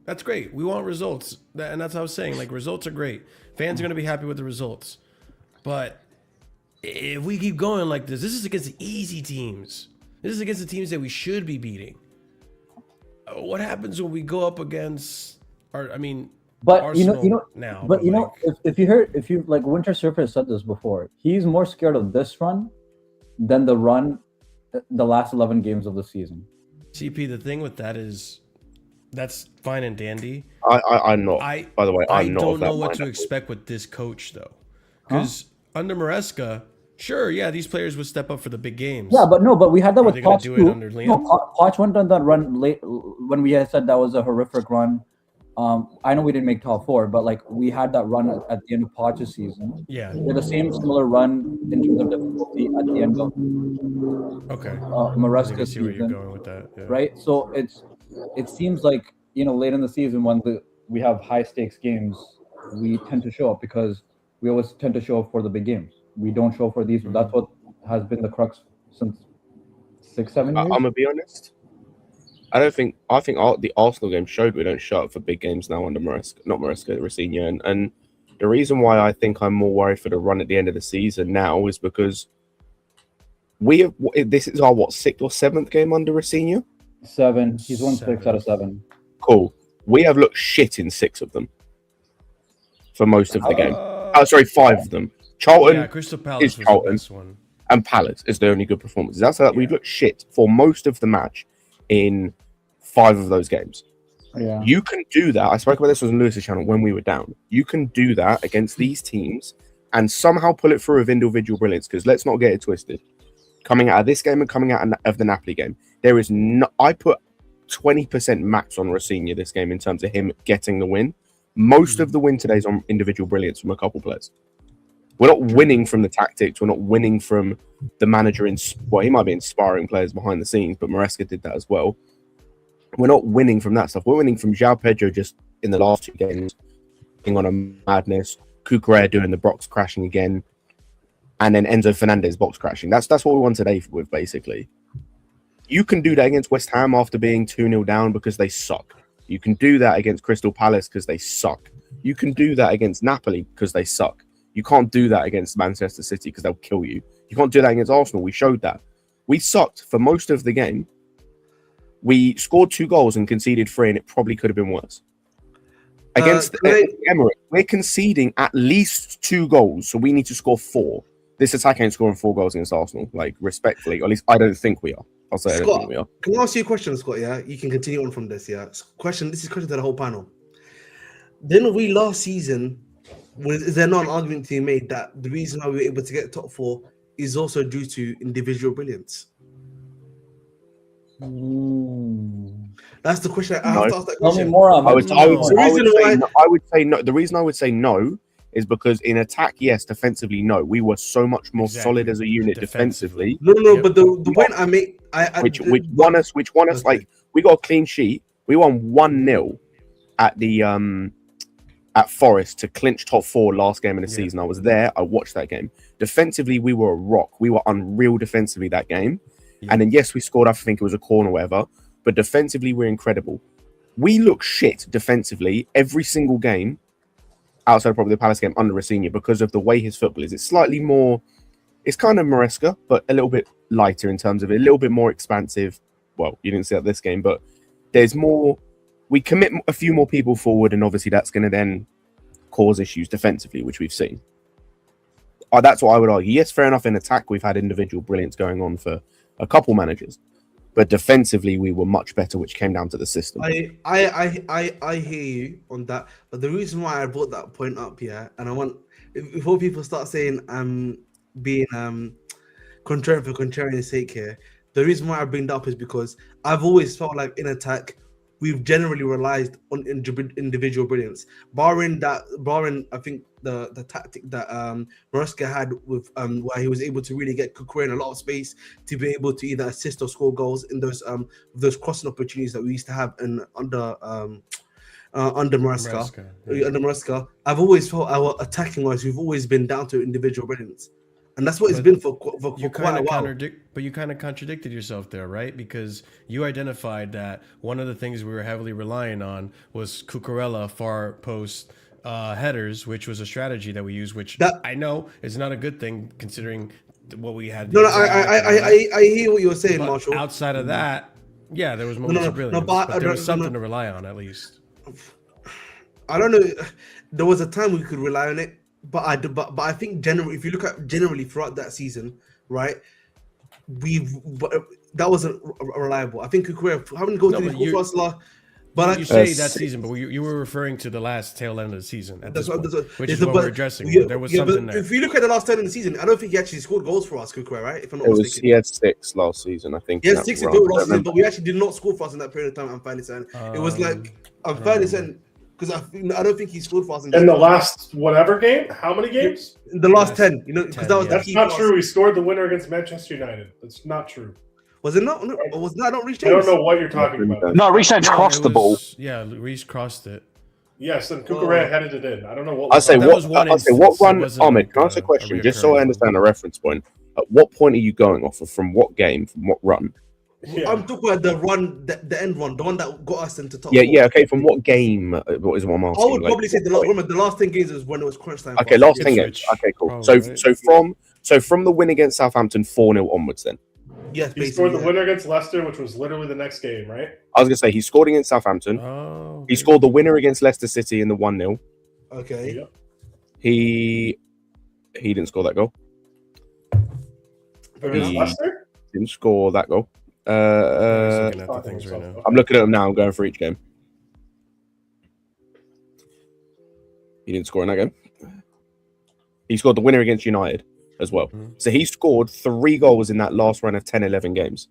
That's great. We want results. And that's what I was saying. Like, results are great. Fans are going to be happy with the results. But if we keep going like this is against the easy teams. This is against the teams that we should be beating. What happens when we go up against Arsenal now? But if you Winter Surfer said this before, he's more scared of this run than the last 11 games of the season. CP, the thing with that is, that's fine and dandy. I'm not. By the way, I'm not. I don't know what to expect with this coach though, because under Maresca, sure, yeah, these players would step up for the big games. Yeah, but we had that with Poch too. No, Poch went on that run late when we had said that was a horrific run. I know we didn't make top 4, but like we had that run at the end of Poch's season. Yeah, we had the same similar run in terms of difficulty at the end of Maresca's season. Where you're going with that, yeah. Right? So it seems like late in the season when we have high stakes games, we tend to show up because we always tend to show up for the big games. We don't show up for these. Mm-hmm. That's what has been the crux since 6-7 years. I'm gonna be honest. I think the Arsenal game showed we don't show up for big games now under Rosenior. And the reason why I think I'm more worried for the run at the end of the season now is because This is our what, 6th or 7th game under Rosenior? 7. He's won 6 out of 7. Cool. We have looked shit in 6 of them for most of the game. Sorry, 5 of them. Charlton, Crystal Palace was Charlton, the best one, and Palace is the only good performances. That's how we've looked shit for most of the match in 5 of those games. Yeah. You can do that. I spoke about this on Lewis's channel when we were down. You can do that against these teams and somehow pull it through with individual brilliance. Because let's not get it twisted. Coming out of this game and coming out of the Napoli game, there is no. I put 20% max on Rosenior this game in terms of him getting the win. Most of the win today is on individual brilliance from a couple players. We're not winning from the tactics. We're not winning from the manager. He might be inspiring players behind the scenes, but Maresca did that as well. We're not winning from that stuff. We're winning from João Pedro just in the last 2 games, being on a madness. Cucurella doing the box crashing again, and then Enzo Fernandez box crashing. That's what we won today with, basically. You can do that against West Ham after being 2-0 down because they suck. You can do that against Crystal Palace because they suck. You can do that against Napoli because they suck. You can't do that against Manchester City because they'll kill you. You can't do that against Arsenal. We showed that. We sucked for most of the game. We scored 2 goals and conceded 3, and it probably could have been worse. Against Emirates, we're conceding at least 2 goals, so we need to score 4. This attack ain't scoring 4 goals against Arsenal, like, respectfully. Or at least I don't think we are. I'll say I don't think we are. Can I ask you a question, Scott? Yeah, you can continue on from this. Yeah, this is a question to the whole panel. Didn't we last season? Is there not an argument to be made that the reason why we were able to get top 4 is also due to individual brilliance? That's the question. I have to ask that question. Tell me more on I would say no. The reason I would say no is because in attack, yes. Defensively, no. We were so much more solid as a unit defensively. No. But the point I make, which won us. Like, we got a clean sheet. We won 1-0 at the at Forest to clinch top 4 last game in the season. I was there. I watched that game. Defensively, we were a rock. We were unreal defensively that game. Yeah. And then yes, we scored. I think it was a corner, or whatever. But defensively, we're incredible. We look shit defensively every single game outside of probably the Palace game under Rosenior because of the way his football is. It's slightly more, it's kind of Maresca, but a little bit lighter in terms of it, a little bit more expansive. Well, you didn't see that this game, but there's more, we commit a few more people forward, and obviously that's going to then cause issues defensively, which we've seen. That's what I would argue. Yes, fair enough, in attack, we've had individual brilliance going on for a couple managers. But defensively, we were much better, which came down to the system. I hear you on that, but the reason why I brought that point up, and I want, before people start saying I'm being contrarian for contrarian's sake here, the reason why I bring that up is because I've always felt like in attack we've generally relied on individual brilliance, barring I think the tactic that Maresca had with where he was able to really get Cucurella in a lot of space to be able to either assist or score goals in those crossing opportunities that we used to have under Maresca. Under Maresca, I've always felt our attacking wise we've always been down to individual brilliance. And that's what it's been for quite a while. But you kind of contradicted yourself there, right? Because you identified that one of the things we were heavily relying on was Cucurella far post headers, which was a strategy that we used, which I know is not a good thing considering what we had. I hear what you're saying, but Marshall. Outside of that, yeah, there was moments of brilliance, but there was something to rely on at least. I don't know. There was a time we could rely on it. But I think generally, if you look at generally throughout that season, right, that wasn't reliable. I think Cucurella having go through his last. But you say that season, but you were referring to the last tail end of the season at this point, which is what we're addressing. There was something there. If you look at the last 10 in the season, I don't think he actually scored goals for us, Cucurella, right? If I'm not mistaken. He had 6 last season, I think. He had 6 goals last season, but we actually did not score for us in that period of time. I'm fairly certain. It was like I'm fairly certain. Because I don't think he scored for us in the last whatever game. How many games? In the last 10. You know, because that's not true. He scored the winner against Manchester United. That's not true. Was it not? Was that not Reece James? I don't know what you're talking about. No, Reece James crossed the ball. Yeah, Reece crossed it. Yes, and Cucurella headed it in. I don't know what. I say what run, Ahmed? Can I ask a question, just so I understand the reference point? At what point are you going off of? From what game? From what run? Yeah. I'm talking about the run, the end run, the one that got us into top. Yeah, okay. From what game? What is what I'm asking? I would probably say the last 10 games is when it was crunch time. Okay, last 10 games. Okay, cool. So So from the win against Southampton 4-0 onwards then. Yes, He basically. scored the winner against Leicester, which was literally the next game, right? I was going to say he scored against Southampton. Oh, He scored the winner against Leicester City in the 1-0. Okay. Yep. He didn't score that goal. Against He- Leicester? Didn't score that goal. I'm looking at the Talking things right himself now. up. I'm looking at them now. I'm going for each game. He didn't score in that game. He scored the winner against United as well. So he scored 3 goals in that last run of 10-11 games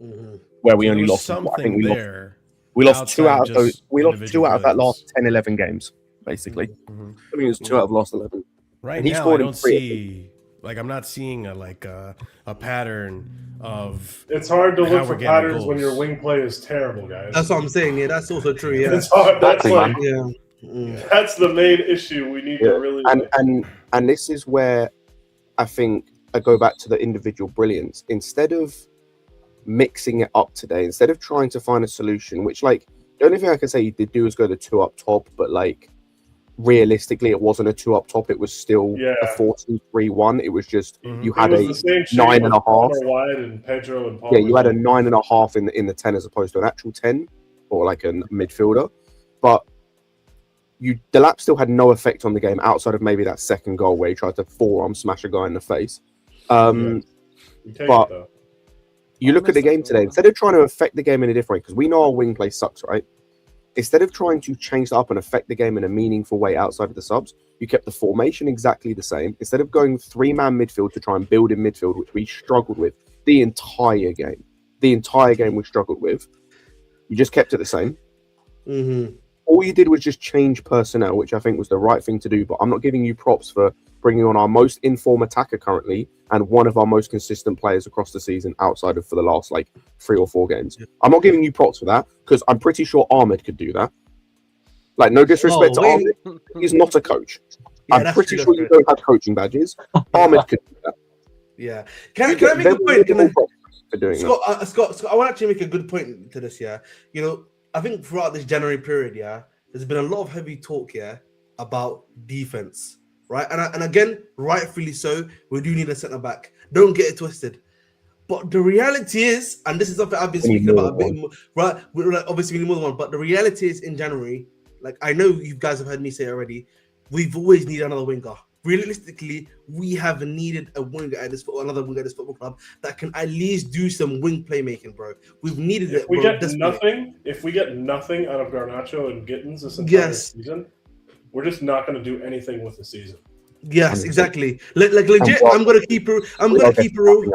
Mm-hmm. where we There only was lost. I something think there. we lost 2 outside out of those. just We lost 2 individual out of that brilliance. last 10-11 games, basically. Mhm. I mean, it was 2 out of the last 11. Right And he now, I scored in don't 3 of them. see I'm not seeing a pattern of It's hard to how look we're for getting patterns when goals. your wing play is terrible, guys. That's what I'm saying. Yeah, that's also true. Yeah. It's hard. That's Exactly, like man. Yeah. Mm. that's the main issue we need Yeah. to really. And this is where I think I go back to the individual brilliance. Instead of mixing it up today, instead of trying to find a solution, which like the only thing I can say you did do is go the 2 up top, but like realistically it wasn't a 2 up top, it was still Yeah. a 4-2-3-1. It was just Mhm. you It had was a the same shape 9.5. with Palmer wide and Pedro and Palmer. Yeah, you had a 9.5 in the 10 as opposed to an actual 10 or like a midfielder. But the lap still had no effect on the game outside of maybe that second goal where he tried to forearm smash a guy in the face. You take but- it, though. You look at the game today, instead of trying to affect the game in a different way, because we know our wing play sucks, right? Instead of trying to change that up and affect the game in a meaningful way outside of the subs, you kept the formation exactly the same. Instead of going 3-man midfield to try and build in midfield, which we struggled with the entire game we struggled with, you just kept it the same. Mm-hmm. All you did was just change personnel, which I think was the right thing to do. But I'm not giving you props for bringing on our most informed attacker currently and one of our most consistent players across the season outside of for the last like 3 or 4 games. I'm not giving you props for that because I'm pretty sure Ahmed could do that. Like, no disrespect to Ahmed, he's not a coach. Yeah, I'm that's pretty true, sure that's you don't have coaching badges. Ahmed could do that. Yeah. Can I make a point? Can I, for doing Scott, I want to actually make a good point to this. Yeah, you know, I think throughout this January period, yeah, there's been a lot of heavy talk, yeah, about defense, right? And again, rightfully so, we do need a centre back. Don't get it twisted. But the reality is, and this is something I've been speaking about a bit more, right? Obviously, we need more than one. But the reality is, in January, like I know you guys have heard me say already, we've always needed another winger. Realistically, we have needed a winger at this another winger at this football club that can at least do some wing playmaking, bro. We've needed it. If we bro, get desperately. nothing out of Garnacho and Gittins this entire season, we're just not going to do anything with the season. Yes, exactly. Like legit, I'm gonna keep it. I'm gonna keep it real.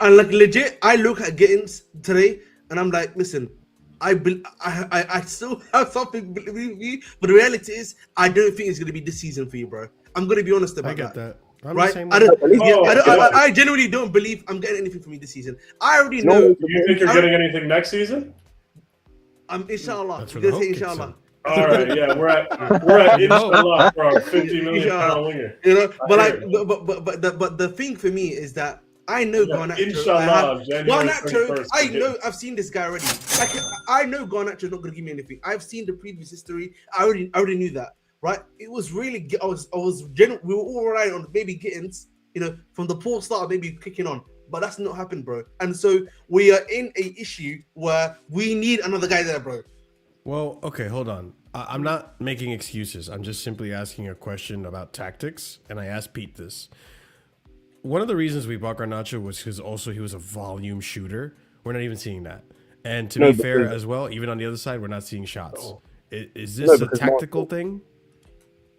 And like legit, I look at Gittins today, and I'm like, listen, I still have something to believe me, but the reality is, I don't think it's gonna be this season for you, bro. I'm gonna be honest about I get that. that. I'm Right? the same I way. I genuinely don't believe I'm getting anything from you this season. I already know. You think you're getting anything next season? Inshallah. That's I'm where the gonna say hope kicks inshallah. All right, yeah, we're at inshallah for our $50 million winger. You know, but I like, hear but the thing for me is that I know Garnacho. Inshallah, January Garnacho, 31st, I know I've seen this guy already. Like, I know Garnacho's not gonna give me anything. I've seen the previous history. I already knew that, right? It was really we were all relying on maybe Gittins, you know, from the poor start, maybe kicking on. But that's not happened, bro. And so we are in a issue where we need another guy there, bro. Well, okay, hold on. I'm not making excuses. I'm just simply asking a question about tactics, and I asked Pete this. One of the reasons we bought Garnacho was because also he was a volume shooter. We're not even seeing that. And to be fair as well, even on the other side, we're not seeing shots. Is this a tactical thing?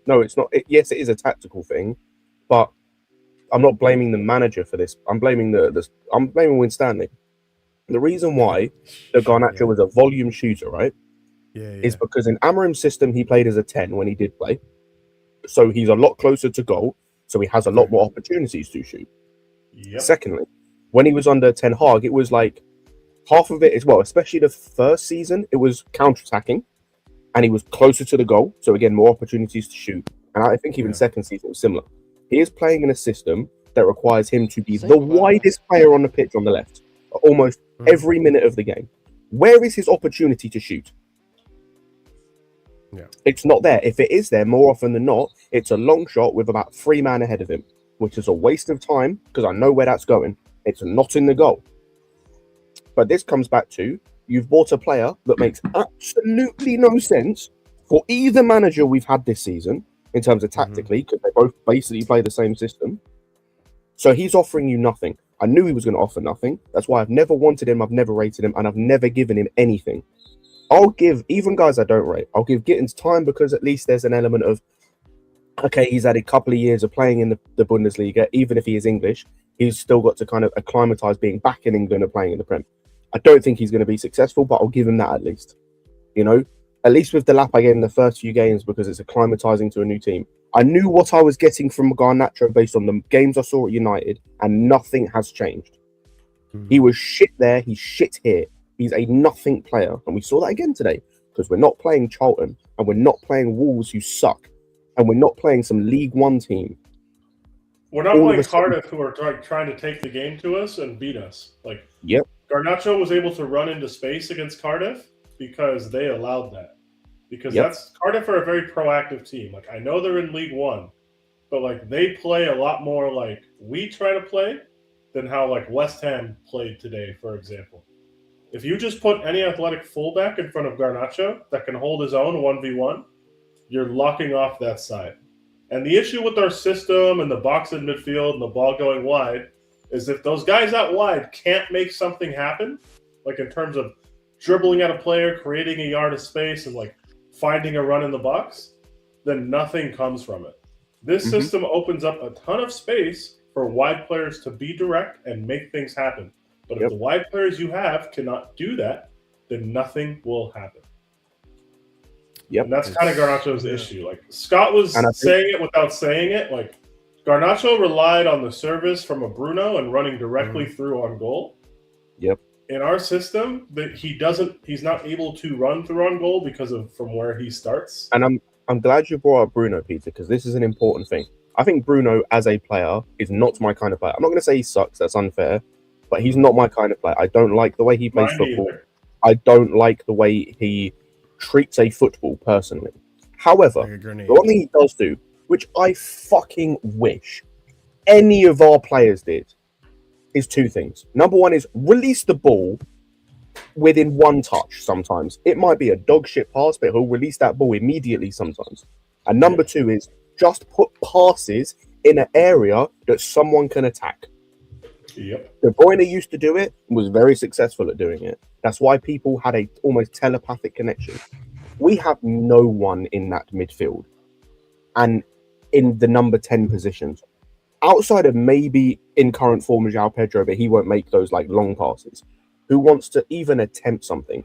No, it's not. Yes, it is a tactical thing, but I'm not blaming the manager for this. I'm blaming I'm blaming Win Stanley. The reason why the Garnacho was a volume shooter, right? Is because in Amorim's system he played as a 10 when he did play, so he's a lot closer to goal, so he has a lot more opportunities to shoot. Yep. Secondly, when he was under Ten Hag, it was like half of it as well, especially the first season, it was counter-attacking, and he was closer to the goal, so again more opportunities to shoot. And I think even second season was similar. He is playing in a system that requires him to be the widest player on the pitch on the left, almost every minute of the game. Where is his opportunity to shoot? It's not there. If it is there, more often than not, it's a long shot with about 3 men ahead of him, which is a waste of time because I know where that's going. It's not in the goal. But this comes back to you've bought a player that makes absolutely no sense for either manager we've had this season in terms of tactically, because they both basically play the same system. So he's offering you nothing. I knew he was going to offer nothing. That's why I've never wanted him, I've never rated him, and I've never given him anything. I'll give, even guys I don't rate, I'll give Gittins time because at least there's an element of, okay, he's had a couple of years of playing in the Bundesliga. Even if he is English, he's still got to kind of acclimatise being back in England and playing in the Prem. I don't think he's going to be successful, but I'll give him that at least. You know, at least with the lap I gave in the first few games because it's acclimatising to a new team. I knew what I was getting from Garnacho based on the games I saw at United, and nothing has changed. He was shit there, he's shit here. He's a nothing player, and we saw that again today because we're not playing Charlton and we're not playing Wolves who suck, and we're not playing some League One team. We're not playing Cardiff who are trying to take the game to us and beat us. Like, yep. Garnacho was able to run into space against Cardiff because they allowed that. Because Cardiff are a very proactive team. Like, I know they're in League One, but like they play a lot more like we try to play than how like West Ham played today, for example. If you just put any athletic fullback in front of Garnacho that can hold his own 1v1, you're locking off that side. And the issue with our system and the box in midfield and the ball going wide is if those guys out wide can't make something happen, like in terms of dribbling at a player, creating a yard of space, and like finding a run in the box, then nothing comes from it. This system opens up a ton of space for wide players to be direct and make things happen. But if the wide players you have cannot do that, then nothing will happen. Yep. And that's kind of Garnacho's issue. Like Scott was saying it without saying it. Like Garnacho relied on the service from a Bruno and running directly through on goal. Yep. In our system, that he's not able to run through on goal because of from where he starts. And I'm glad you brought up Bruno, Peter, because this is an important thing. I think Bruno as a player is not my kind of player. I'm not going to say he sucks, that's unfair, but he's not my kind of player. I don't like the way he plays football. Either. I don't like the way he treats a football personally. However, the one thing he does do, which I fucking wish any of our players did, is two things. Number one is release the ball within one touch sometimes. It might be a dog shit pass, but he'll release that ball immediately sometimes. And number two is just put passes in an area that someone can attack. Yep. De Bruyne used to do it and was very successful at doing it. That's why people had a almost telepathic connection. We have no one in that midfield and in the number 10 positions. Outside of maybe in current form of João Pedro, but he won't make those like long passes. Who wants to even attempt something?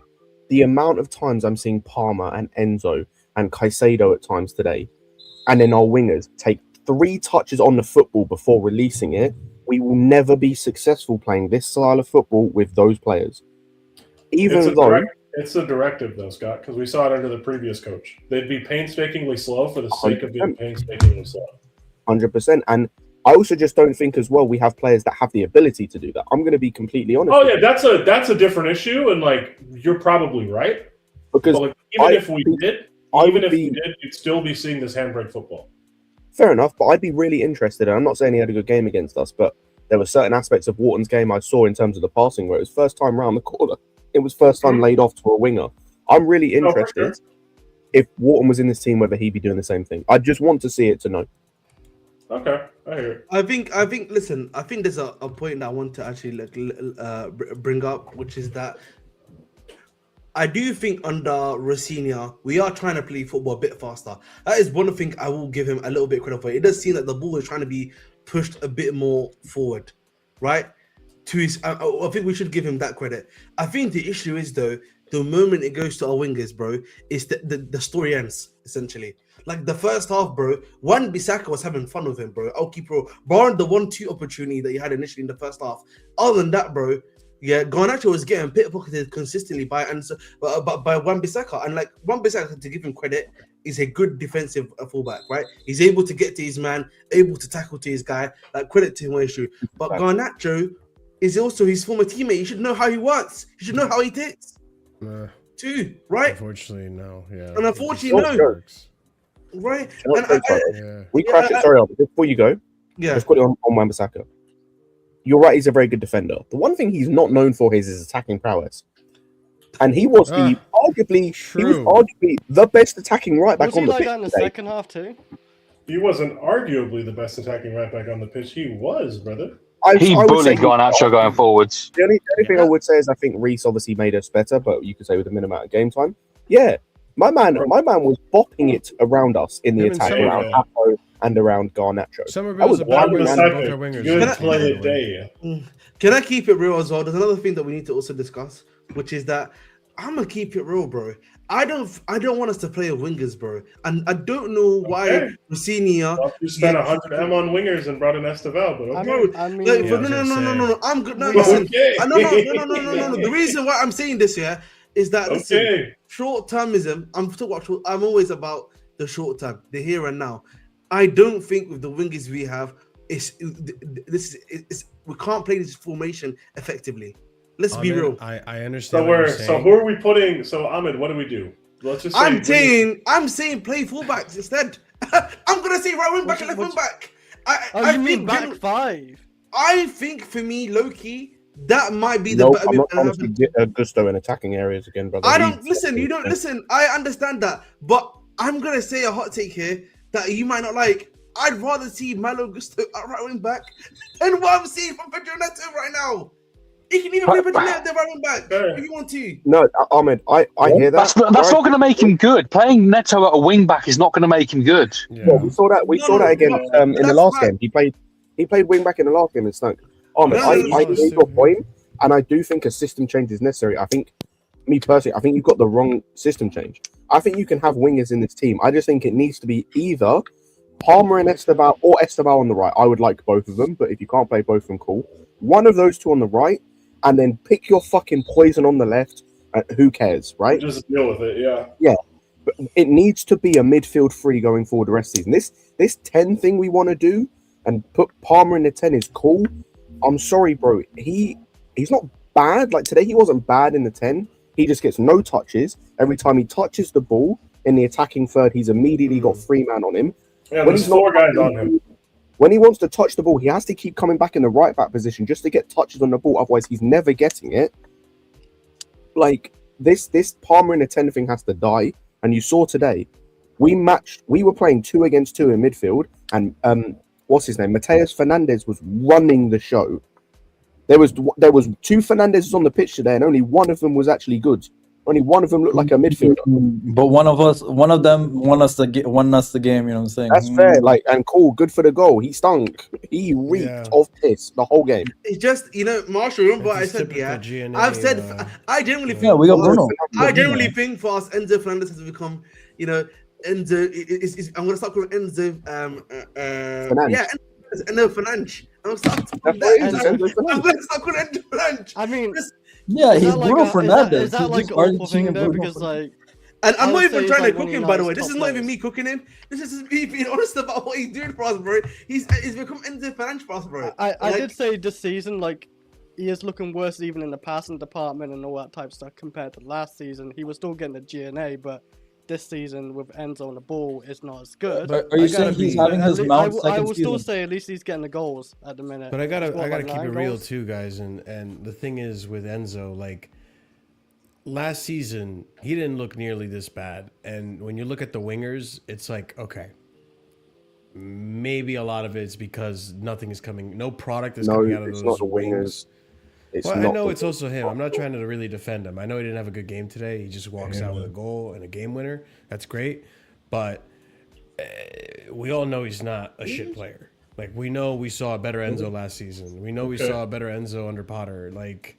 The amount of times I'm seeing Palmer and Enzo and Caicedo at times today, and then our wingers take 3 touches on the football before releasing it, we will never be successful playing this style of football with those players. It's a directive though, Scott, because we saw it under the previous coach. They'd be painstakingly slow for the sake of being painstakingly slow. 100%. And I also just don't think as well we have players that have the ability to do that. I'm going to be completely honest. Oh yeah, that's a different issue, and like you're probably right. Because like, even if we did, you'd still be seeing this handbrake football. Fair enough, but I'd be really interested. And I'm not saying he had a good game against us, but there were certain aspects of Wharton's game I saw in terms of the passing where it was first time round the corner. It was first time laid off to a winger. I'm really interested if Wharton was in this team, whether he'd be doing the same thing. I just want to see it to know. Okay, I hear it. I think. Listen, I think there's a point that I want to actually bring up, which is that I do think under Rossignol, we are trying to play football a bit faster. That is one thing I will give him a little bit credit for. It does seem like the ball is trying to be pushed a bit more forward, right? I think we should give him that credit. I think the issue is though, the moment it goes to our wingers, bro, is the story ends essentially. Like the first half, bro, Wan-Bissaka was having fun with him, bro. Oki Pro, barring the 1-2 opportunity that he had initially in the first half. Other than that, bro, yeah, Garnacho was getting pickpocketed consistently by Wan-Bissaka. And like Wan-Bissaka, to give him credit, is a good defensive fullback, right? He's able to get to his man, able to tackle to his guy. Like credit to him, issue. But Garnacho is also his former teammate. You should know how he works. You should know how he ticks. Too, right? Unfortunately, no. Yeah. And unfortunately, no. Right? We crash it. Sorry, Albert. Before you go, Yeah. Let's put it on Wan-Bissaka. You're right, he's a very good defender. The one thing he's not known for is his attacking prowess. And he was arguably the best attacking right back Was on he the like pitch that in the today. second half too? He wasn't arguably the best attacking right back on the pitch. He was, brother. He I would say bullied Garnacho going forwards. The only thing I would say is I think Reece obviously made us better, but you could say with a minimum amount of game time. Yeah, my man was bopping it around us in the Him and attack, Somerville. around Apo and around Garnacho. Somerville's a better winger than both our wingers. Good play a day. Can I keep it real as well? There's another thing that we need to also discuss, which is that I'm gonna keep it real, bro. I don't want us to play with wingers, bro. And I don't know why Rossini. You spent 100M on wingers and brought in Esteval, but okay. I mean, no. I'm good. No, listen. Okay. No. The reason why I'm saying this here is that Okay. short-termism. I'm always about the short term, the here and now. I don't think with the wingers we have, we can't play this formation effectively. Let's be real. I understand. So who are we putting? So Ahmed, what do we do? Let's just say I'm saying play fullbacks instead. I'm gonna say right wing back and left wing back. I mean back five. I think for me, Loki, that might be the better. I'm not trying to get Gusto in attacking areas again, brother. I don't listen. You don't listen. I understand that, but I'm gonna say a hot take here that you might not like. I'd rather see Malo Gusto at right wing back than what I'm seeing from Pedro Neto right now. He can even play Pedro Neto right wing back if you want to. No, Ahmed, I hear that. That's not going to make him good. Playing Neto at a wing back is not going to make him good. Yeah. Well, we saw that again in the last game. He played wing back in the last game in Stoke. Ahmed, I hear your point, and I do think a system change is necessary. I think, me personally, I think you've got the wrong system change. I think you can have wingers in this team. I just think it needs to be either Palmer and Esteval or Esteval on the right. I would like both of them, but if you can't play both of them, cool. One of those two on the right, and then pick your fucking poison on the left. Who cares, right? Just deal with it, yeah. Yeah, but it needs to be a midfield three going forward the rest of the season. This 10 thing we want to do and put Palmer in the 10 is cool. I'm sorry, bro. He's not bad. Like today, he wasn't bad in the 10. He just gets no touches. Every time he touches the ball in the attacking third, he's immediately got 3 man on him. Yeah, there's 4 guys on him. When he wants to touch the ball, he has to keep coming back in the right back position just to get touches on the ball. Otherwise, he's never getting it. Like this Palmer in the 10 thing has to die. And you saw today, we were playing 2 against 2 in midfield, and what's his name? Mateus Fernandes was running the show. There was 2 Fernandeses on the pitch today, and only one of them was actually good. Only one of them looked like a midfielder. But one of them won us the game. You know what I'm saying? That's fair. Like, and cool, good for the goal. He stunk. He reeked of piss the whole game. It's just, Marshall, remember what I said, I've said, I generally think, we got Bruno. I generally think for us, Enzo Fernandez has become, Enzo, I'm going to start calling Enzo, Enzo Fernandes. I'm going to start calling Enzo Fernandes. I mean, yeah, he's Bruno Fernandes. Is that like awful thing though? Because like, and I'm not even trying to cook him, by the way. This is not even me cooking him. This is just me being honest about what he's doing for us, bro. He's become Enzo Fernandes for us, bro. I did say this season, like, he is looking worse even in the passing department and all that type of stuff compared to last season. He was still getting the GNA, but this season with Enzo on the ball is not as good. But are you saying he's having his mount second I will still season? say at least he's getting the goals at the minute. But I gotta keep it real goals. too, guys. And the thing is with Enzo, like last season, he didn't look nearly this bad. And when you look at the wingers, it's like, okay, maybe a lot of it's because nothing is coming, no product is coming out of those not the wings. It's Well, not I know the- it's also him. I'm not trying to really defend him. I know he didn't have a good game today. He just walks out with a goal and a game winner. That's great. But we all know he's not a shit player. Like, we know we saw a better Enzo last season. We know we saw a better Enzo under Potter. Like,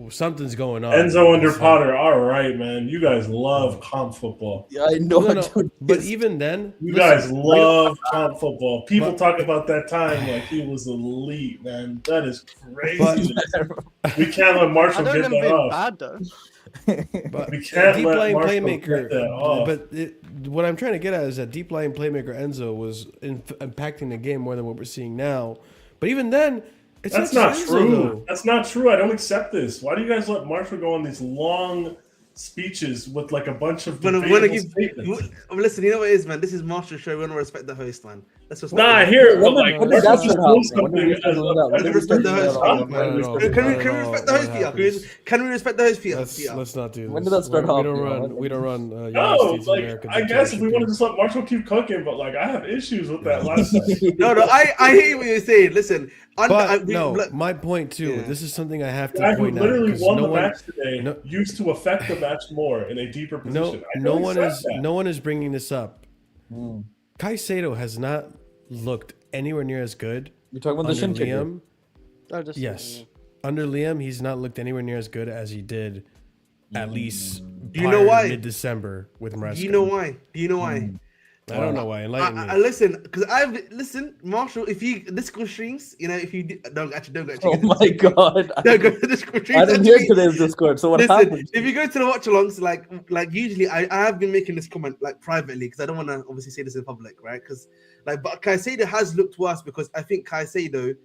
something's going on. Enzo under Potter. All right, man. You guys love comp football. Yeah, I know. No. But even then, You guys love comp football. People talk about that time like he was elite, man. That is crazy. We can't let I Marshall don't get remember that being off. bad though. but We can't deep let lying Marshall playmaker. get that off. But what I'm trying to get at is that deep lying playmaker Enzo was impacting the game more than what we're seeing now. But even then, That's not true. That's not true. I don't accept this. Why do you guys let Marshall go on these long speeches with like a bunch of When debatable I give, statements. listen, you know what it is, man. This is Marshall's show. We want to respect the host, man. Let's respect. Nah, I the hear it, but When like, did that Marshall just start knows happening? When did we something start doing that? When did we respect start the doing host. that? Stop, Not at all. Can we Not at all. respect the What host, Peter? happens? Can we respect the host, Peter? Let's not do this. When did that start We don't happening? run. We don't run. No, United States of like America I guess if we want to dictatorship just let Marshall keep cooking, but like I have issues with that last time. No, I hear what you're saying. Listen, But my point too. Yeah. This is something I have The to guy who point out. literally 'Cause won no the one, match today used to affect the match more in a deeper position. no one is bringing this up. Mm. Caicedo has not looked anywhere near as good. You're talking about the Under shin kicker. Liam. I just, Yes, under Liam, he's not looked anywhere near as good as he did, at least. Do you know why? Mid-December with Maresca. Do you know why? Do you know why? I don't know why. Enlighten me. I listen, because listen, Marshall. If you Discord streams, you know, if you don't go. Oh my god! Don't go to Discord streams. I didn't hear today's Discord. So what Listen, happened? if you go to the watch-alongs, like usually, I have been making this comment like privately because I don't want to obviously say this in public, right? Because but Caicedo has looked worse because I think Caicedo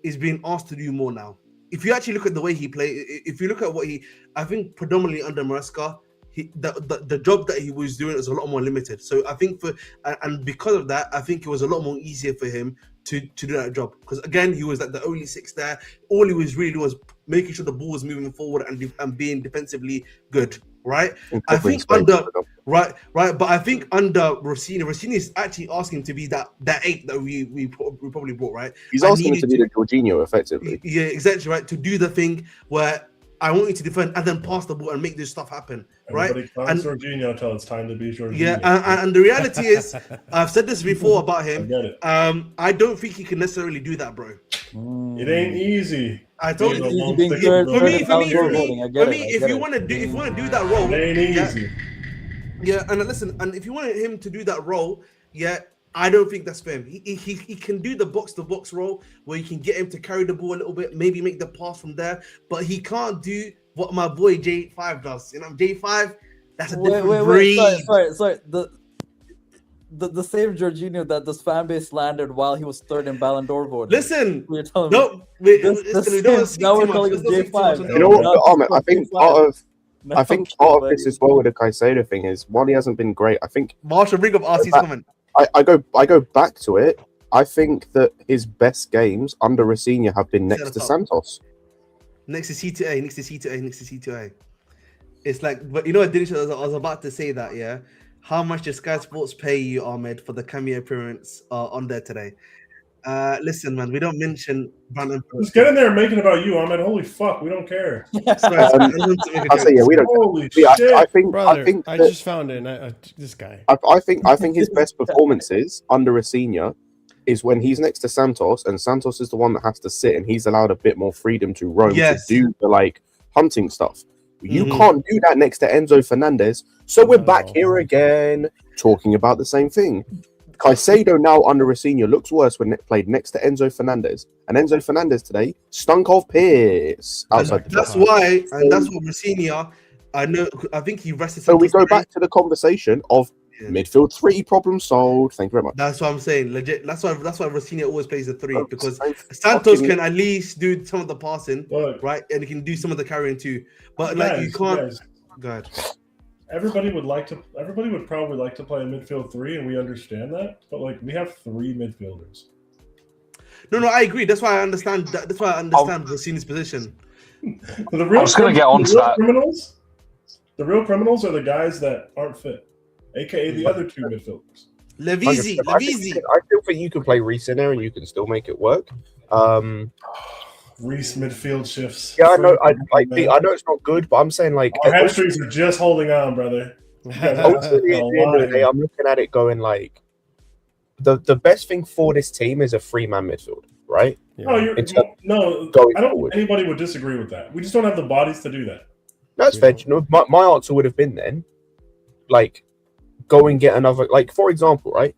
is being asked to do more now. If you actually look at the way he played, if you look at I think predominantly under Maresca, the job that he was doing was a lot more limited. So I think and because of that, I think it was a lot more easier for him to do that job. Because again, he was like the only six there. All he was really was making sure the ball was moving forward and being defensively good. Right? I think but I think under Rossini is actually asking to be that 8 that we probably brought, right? He's asking him to be the Jorginho, effectively. Yeah, exactly, right. To do the thing where I want you to defend and then pass the ball and make this stuff happen, right? And Jorginho until it's time to be Jorginho. Yeah, and the reality is, I've said this before about him. I get it. I don't think he can necessarily do that, bro. It ain't easy. I told you. For me, if you want to do that role, it ain't easy. Yeah, and listen, and if you want him to do that role, yeah, I don't think that's for him. He can do the box-to-box role where you can get him to carry the ball a little bit, maybe make the pass from there, but he can't do what my boy J5 does. You know, J5, that's a different breed. Sorry. The same Jorginho that this fan base slandered while he was third in Ballon d'Or voting. Listen, we now we're calling him J5. You know what, Ahmed, I think part of this as well with the Caicedo thing is while he hasn't been great, I think Marshall, bring up RC's comment. I go back to it. I think that his best games under Rossini have been next to Santos. Next to C2A. It's like, but you know what, Dinesh, I was about to say that, yeah. How much does Sky Sports pay you, Ahmed, for the cameo appearance on there today? Listen, man, we don't mention Brandon. Just get in there and make it about you, Ahmed. Holy fuck, we don't care. I say we don't. Holy shit! I think I just found it. This guy. I think his best performances under Rossini is when he's next to Santos, and Santos is the one that has to sit, and he's allowed a bit more freedom to roam to do the hunting stuff. You can't do that next to Enzo Fernandez. So we're back here again talking about the same thing. Caicedo now under Rossini looks worse when played next to Enzo Fernandez. And Enzo Fernandez today stunk of piss outside the That's why, and that's what Rossini, I think he rested. So we go back to the conversation of midfield 3 problem solved. Thank you very much. That's what I'm saying. Legit. That's why Rossini always plays the 3 because Santos can at least do some of the passing, right? And he can do some of the carrying too. But you can't. God. Everybody would probably like to play a midfield 3, and we understand that. But we have 3 midfielders. No, I agree. That's why I understand. That's why I understand Rossini's position. I was going to get on to that. The real criminals are the guys that aren't fit, aka the other 2 midfielders. Levisi. I still think you can play Reece in there and you can still make it work. Reece midfield shifts. Yeah, I know. I know it's not good, but I'm saying our hamstrings are just holding on, brother. Ultimately, at the end of the day, I'm looking at it going the best thing for this team is a 3-man midfield, right? Yeah. I don't think anybody would disagree with that. We just don't have the bodies to do that. That's fair. You know, my answer would have been then, go and get another. For example, right?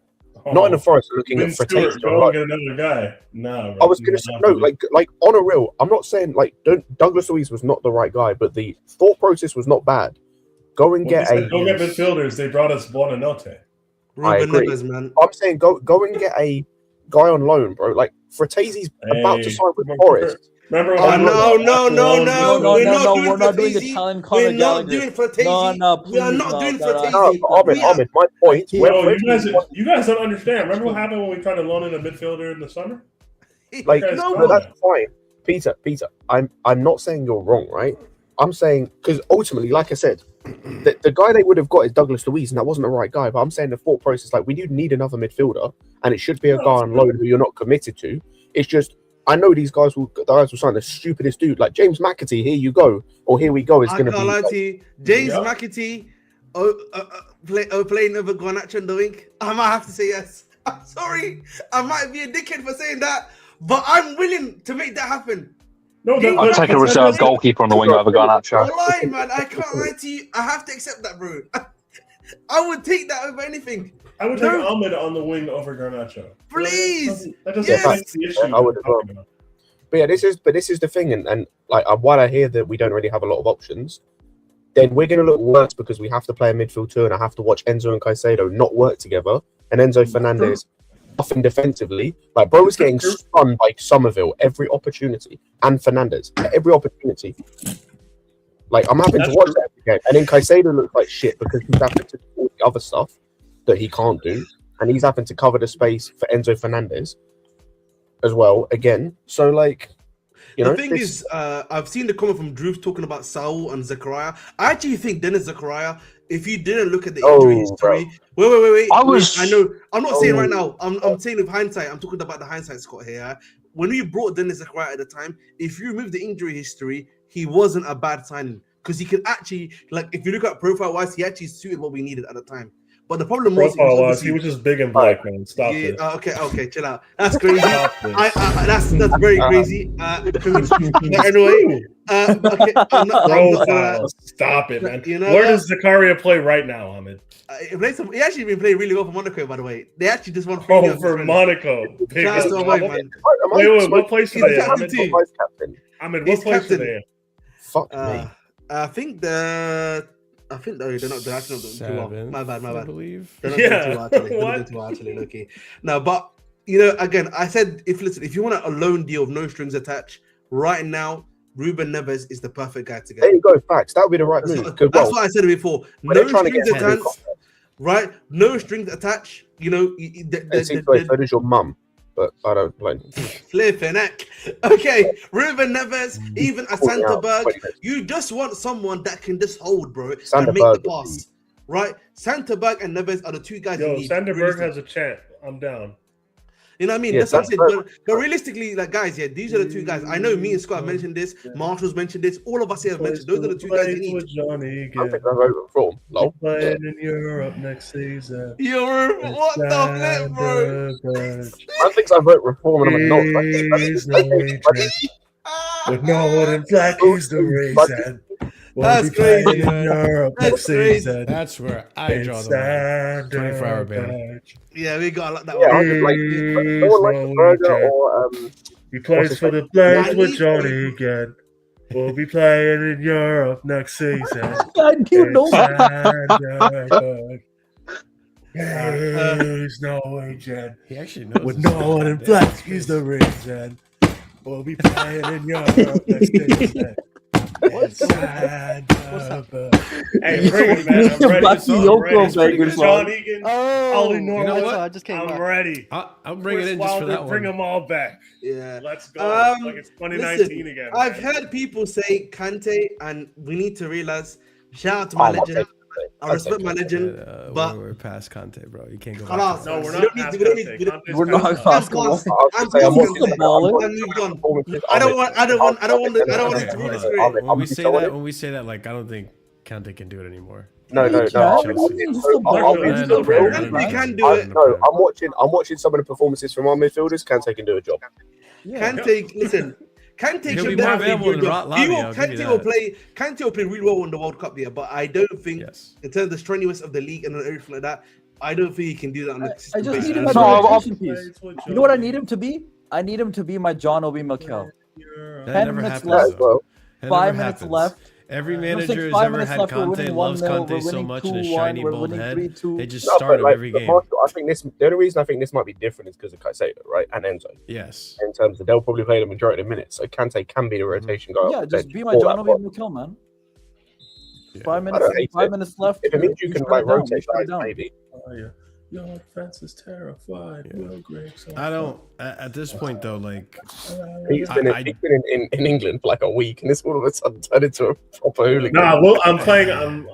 Not in the Forest looking at Frattesi. Go and get another guy. No, I was going to say no. On a real, I'm not saying Douglas Luiz was not the right guy, but the thought process was not bad. Go and get midfielders. They brought us Buonanotte. I agree. Man. I'm saying go and get a guy on loan, bro. Frattesi's about to sign with Forest. Remember? Oh, when we're not doing Italian We're Conor not Gallagher. doing Fratesi. No, we are please, not doing No, Fratesi. but Ahmed, my point. Yo, you guys don't understand. Remember what happened when we tried to loan in a midfielder in the summer? Like, guys no, calm that's down. fine. Peter, I'm not saying you're wrong, right? I'm saying, because ultimately, like I said, the guy they would have got is Douglas Luiz, and that wasn't the right guy. But I'm saying the thought process, like, we do need another midfielder, and it should be a guy on loan who you're not committed to. It's just, I know these guys will sign the stupidest dude, like James McAtee, here you go, or here we go, is going to be. I can't lie to you. James Yeah. McAtee playing over Garnacho and the wing. I might have to say yes. I'm sorry. I might be a dickhead for saying that, but I'm willing to make that happen. No, I'd take a reserve goalkeeper on the wing over Garnacho. Lie, man. I can't lie to you. I have to accept that, bro. I would take that over anything. I would take Ahmed on the wing over Garnacho. Please. That doesn't Yes. fix the issue. I would as well. But yeah, this is the thing, and like while I hear that we don't really have a lot of options, then we're going to look worse because we have to play a midfield two, and I have to watch Enzo and Caicedo not work together, and Enzo Fernandez nothing defensively. Like, bro was getting spun by Somerville every opportunity, and Fernandez at every opportunity. Like, I'm having to watch that every game, and then Caicedo looks like shit because he's having to do all the other stuff that he can't do, and he's having to cover the space for Enzo Fernandez as well again. So, like, you know, the thing is, I've seen the comment from Drew talking about Saul and Zachariah. I actually think Dennis Zachariah, if you didn't look at the injury history, wait. I know. I'm not saying right now. I'm saying with hindsight. I'm talking about the hindsight, Scott here. When we brought Dennis Zachariah at the time, if you remove the injury history, he wasn't a bad signing because he could actually, like, if you look at profile wise, he actually suited what we needed at the time. But the problem was he was just big and black, man. Stop it. Okay, chill out. That's crazy. That's very crazy. Anyway, okay, I'm not, stop it, man. You know where does Zakaria play right now, Ahmed? He actually been playing really well for Monaco, by the way. They actually just won. For Monaco. Shout out to away, man. Wait, what place are they? Ahmed, what place are they? Fuck me. I think they're not doing too well. My bad. I believe. They're not doing too well, actually. Okay. No, but you know, again, I said if you want a loan deal with no strings attached, right now, Ruben Neves is the perfect guy to get. There you go, facts. That would be the right move. That's what I said before. No strings attached, right? No strings attached. You know, so does your mum, but I don't blame. Flipping heck. Okay, Ruben Neves, even a Santaberg. You just want someone that can just hold, bro, and make the pass. Right? Santaberg and Neves are the two guys you need. Santaberg has a chant. I'm down. You know what I mean? That's what I'm saying. But realistically, like, guys, these are the two guys. I know me and Scott have mentioned this. Marshall's mentioned this. All of us here have mentioned. Those are the two guys you need. I think I vote for him. No. Playing in Europe next season. Europe? What the flip, bro? I think I vote reform and I'm not. With no one in black, he's the reason. That's crazy. That's crazy. That's where I draw the line. 24-hour ban. Yeah, we got that Yeah, one. He plays for the Blades with Johnny again. We'll be playing in Europe next season. I do know that. He's Norwegian. He actually knows. With no one in black, he's the reason. We'll be playing in Europe next season. Hey, bring it, man. I'm ready. John Egan, Ollie Norwood. You know what? I just came I'm ready. I'm bringing it in just for that one. Bring them all back. Yeah. Let's go. Like it's 2019 again. I've heard people say Kante, and we need to realize, shout out to my legend. I respect my legend, but we're past Kante, bro. You can't go back. No, we're not past Kante. We're not past I don't want it to be this great. When we say that, like, I don't think Kante can do it anymore. No. He can do it. No, I'm watching some of the performances from our midfielders. Kante can do a job. Kante, listen. Kante should be available than Kante will play really well in the World Cup here, but I don't think in terms of the strenuous of the league and everything like that, I don't think he can do that on a I just need him as a piece. You know what I need him to be? I need him to be my John Obi Mikel. 10 minutes left. 5 minutes left. Every You know what I'm saying? manager has 5 ever minutes had left, we're Conte winning loves 1-0, Conte we're so winning much and his 2-1, shiny we're bald winning head. 3-2. They just No, start but like, every but game. Marshall, I think the only reason I think this might be different is because of Caicedo, right, and Enzo. Yes. In terms of they'll probably play the majority of the minutes, so Kante can be the rotation guy. Yeah, off the just bench be my for John that Obi part. Mikel, man. Yeah. 5 I minutes. don't hate 5 it. minutes left. If it means you can shut like it down, rotate shut it guys, down. maybe. Oh, yeah. Your defense is terrified. Yeah. Will Griggs. I don't. At this point, though, like He's been, he's been in England for like a week, and this all of a sudden turned into a proper hooligan. Nah, Will, I'm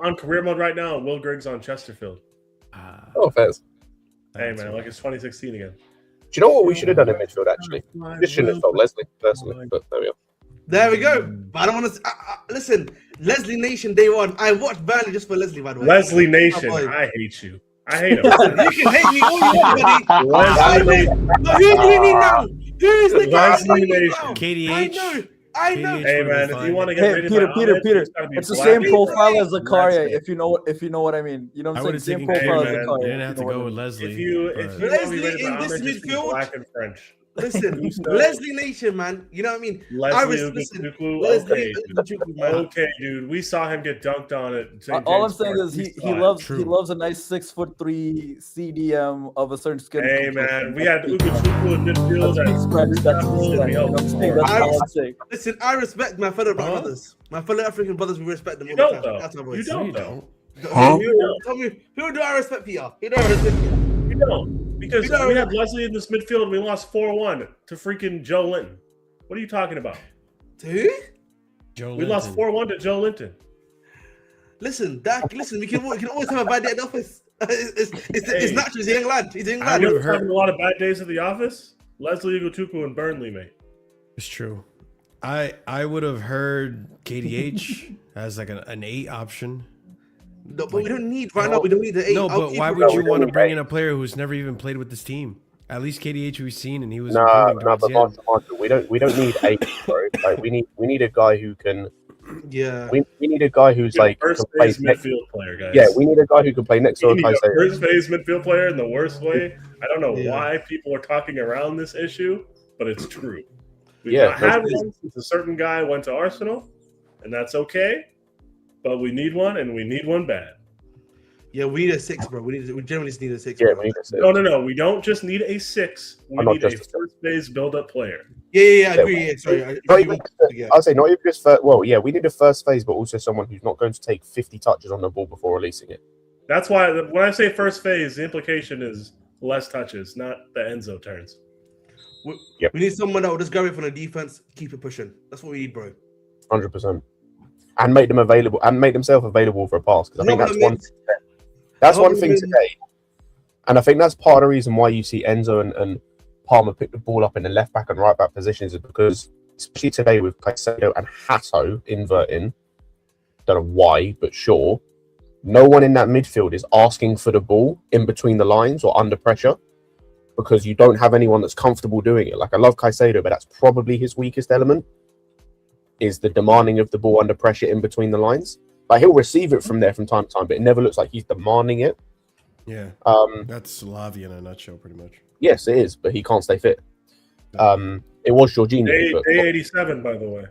on career mode right now. Will Griggs on Chesterfield. Oh, fairs. Hey, man, like it's 2016 again. Do you know what we should have done in midfield, actually? Just shouldn't have told Leslie, personally, but there we are. There we go. But I don't want to listen. Leslie Nation day one. I watched Burnley just for Leslie, by the way. Leslie Nation, boy. I hate you. I hate him. You can hate me all you want, buddy. Leslie Nation. But who do we need now? Who is the guy Leslie we need Nation. now? KDH. I know. Hey, man, if you want to get Hey, rid of Peter, my Peter, Ahmed, Peter. gotta be It's the black same people. profile as That's Zakaria, it. if you know what I mean. You know what I I'm would saying? have Same taken profile Hey, as man, Zakaria. You didn't have to you know go what with I mean. Leslie. If you but- want to be Leslie rid of in Ahmed, this just be midfield- black and French. Listen, Gusto. Leslie Nation, man. You know what I mean? Leslie listen, Ugochukwu, Leslie okay, Ugochukwu, man. okay, dude. We saw him get dunked on at St. All I'm James saying Park. is We he saw it. True. he loves a nice 6'3" CDM of a certain skin. Hey, complexion. man, we had Ugochukwu in midfield. That speaks French. That speaks French. You know what I'm saying? That's I- all I'm saying. Listen, I respect my fellow black Huh? brothers. My fellow African brothers, we respect them You all the don't, time. though. That's my You voice. don't, You though. don't. Huh? Tell me, who do I respect, Peter? Who do I respect, Peter? You don't. Because You don't. we had Leslie in this midfield and we lost 4-1 to freaking Joe Linton. What are you talking about? To who? Joe We lost Linton. 4-1 to Joe Linton. Listen, we can always have a bad day at the office. It's Hey. natural. He's a young lad. He's a young I lad. would- You're having a lot of bad days at the office? Leslie Ugochukwu and Burnley, mate. It's true. I would have heard KDH as like an 8 option. No, but we don't need right now. We don't need the 8. No, I'll but keep why it would going. you we want to don't bring need in a player who's never even played with this team? At least KDH we've seen, and he was No, improving no, towards but the end. Marshall, we don't need 8, bro. Like we need a guy who can. Yeah. We need a guy who's like first can play phase next. midfield player, guys. Yeah, we need a guy who can play next to You a need a Caicedo. first phase midfield player in the worst way. I don't know Yeah. why people are talking around this issue, but it's true. We've Yeah, not had that's- one since a certain guy went to Arsenal, and that's okay. But we need one, and we need one bad. Yeah, we need a 6, bro. We generally just need a 6. Yeah, bro. we need a 6. No. We don't just need a 6. We I'm not need a just- first phase build-up player. Yeah, I agree. Yeah, sorry. Not even, Yeah. I'll say not even just first. Well, yeah, we need a first phase, but also someone who's not going to take 50 touches on the ball before releasing it. That's why when I say first phase, the implication is less touches, not the ENZO turns. We need someone that will just grab it from the defense, keep it pushing. That's what we need, bro. 100%. And make them available and make themselves available for a pass. Because I think No, that's but I one. mean- That's no, one but I thing mean- today. And I think that's part of the reason why you see Enzo and Palmer pick the ball up in the left back and right back positions is because, especially today with Caicedo and Hato inverting, don't know why, but sure, no one in that midfield is asking for the ball in between the lines or under pressure because you don't have anyone that's comfortable doing it. Like, I love Caicedo, but that's probably his weakest element, is the demanding of the ball under pressure in between the lines. Like, he'll receive it from there from time to time, but it never looks like he's demanding it. Yeah, that's Slavi in a nutshell, pretty much. Yes, it is, but he can't stay fit. It was Jorginho. Day But, 87, by the way.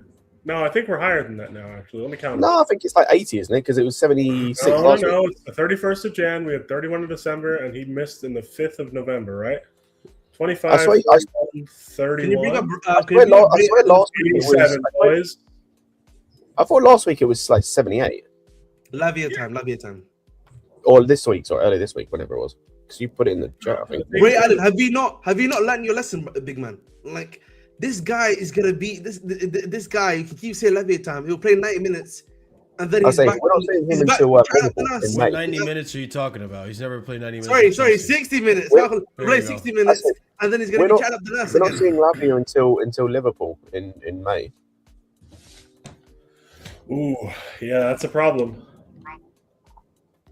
No, I think we're higher than that now, actually. Let me count. no, I think it's like 80, isn't it? Because it was 76 No, last week. it's the 31st of Jan. We had 31 of December, and he missed in the 5th of November, right? 25, I swear, 31, Can you bring up? I swear last week it 87, was. boys. I thought last week it was like 78, Lavia time. or this week, or earlier this week, whenever it was. Because you put it in the chat, I think. Ray Allen, have you not learned your lesson, big man? Like, this guy is gonna be this guy. You can keep saying Lavia time. He'll play 90 minutes, and then I he's say back. we're not saying he's him back until trying Liverpool to us. in What May. 90 minutes are you talking about? He's never played 90 minutes. Sorry, for Chelsea. 60 minutes. We're- He'll There play you go. 60 minutes, That's it. and then he's We're gonna be not- chatting up the nurse We're not again. seeing Lavia until Liverpool in May. Ooh, yeah, that's a problem.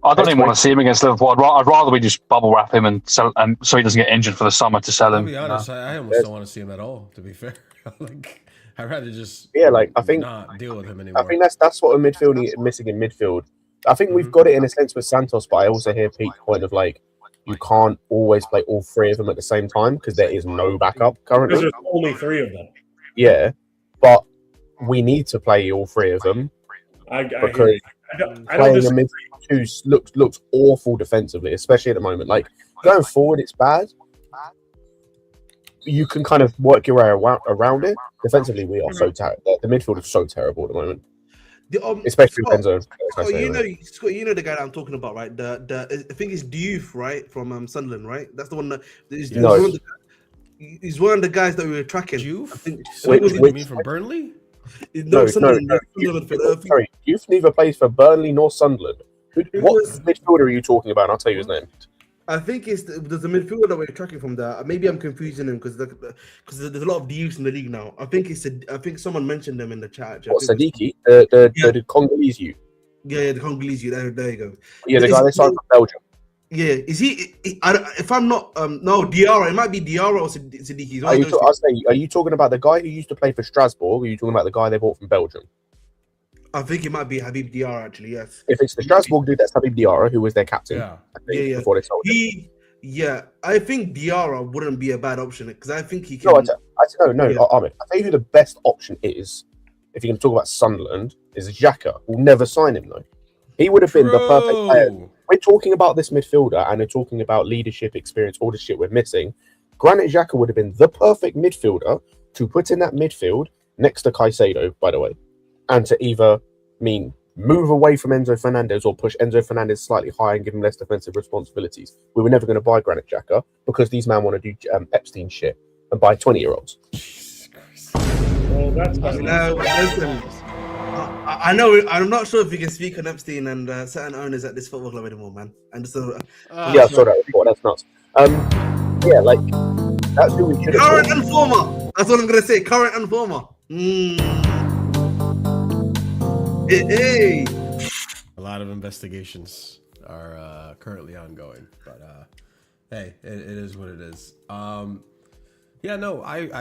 I don't even want to see him against Liverpool. I'd rather we just bubble wrap him and sell, and so he doesn't get injured for the summer to sell I'll him. be honest, I almost don't want to see him at all, to be fair. Like, I'd rather just I think not deal with him anymore. I think that's what a midfield missing in midfield. I think we've got it in a sense with Santos, but I also hear Pete's point of like you can't always play all three of them at the same time because there is no backup Because currently. there's only 3 of them. Yeah, but we need to play all 3 of them I Because don't playing a disagree. midfield 2 looks awful defensively, especially at the moment. Like going forward, it's bad. You can kind of work your way around it. Defensively, we are so terrible. The midfield is so terrible at the moment, especially with ENZO. Scott, you know the guy that I'm talking about, right? I think it's Diouf, right, from Sunderland, right? That's the one that he's one of the guys that we were tracking. Diouf? You mean from Burnley? No. Sorry, Youth neither plays for Burnley nor Sunderland. What midfielder are you talking about? And I'll tell you his name. I think there's a midfielder that we're tracking from there. Maybe I'm confusing him because there's a lot of Dioufs in the league now. I think someone mentioned them in the chat. What, Sadiki? The Congolese youth? Yeah, the Congolese youth. There you go. Yeah, the guy they signed from Belgium. Yeah, is he? If I'm not, no, Diarra. It might be Diarra or Sadiki. Are you talking about the guy who used to play for Strasbourg? Or are you talking about the guy they bought from Belgium? I think it might be Habib Diarra, actually. Yes. If it's the Strasbourg dude, that's Habib Diarra, who was their captain. Yeah. Before they sold him. I think Diarra wouldn't be a bad option because I think he can. No, Ahmed. I tell you who the best option is. If you're going to talk about Sunderland, is Xhaka. We'll never sign him though. He would have been the perfect player. We're talking about this midfielder and we're talking about leadership experience, all the shit we're missing. Granit Xhaka would have been the perfect midfielder to put in that midfield next to Caicedo, by the way, and to either move away from Enzo Fernandez or push Enzo Fernandez slightly higher and give him less defensive responsibilities. We were never going to buy Granit Xhaka because these men want to do Epstein shit and buy 20-year-olds. Well, that's listen. I know. I'm not sure if we can speak on Epstein and certain owners at this football club anymore, man. And just I saw that report. That's nuts. That's who we should have. Current and former. That's what I'm gonna say. Current and former. Hey. A lot of investigations are currently ongoing, but hey, it is what it is. I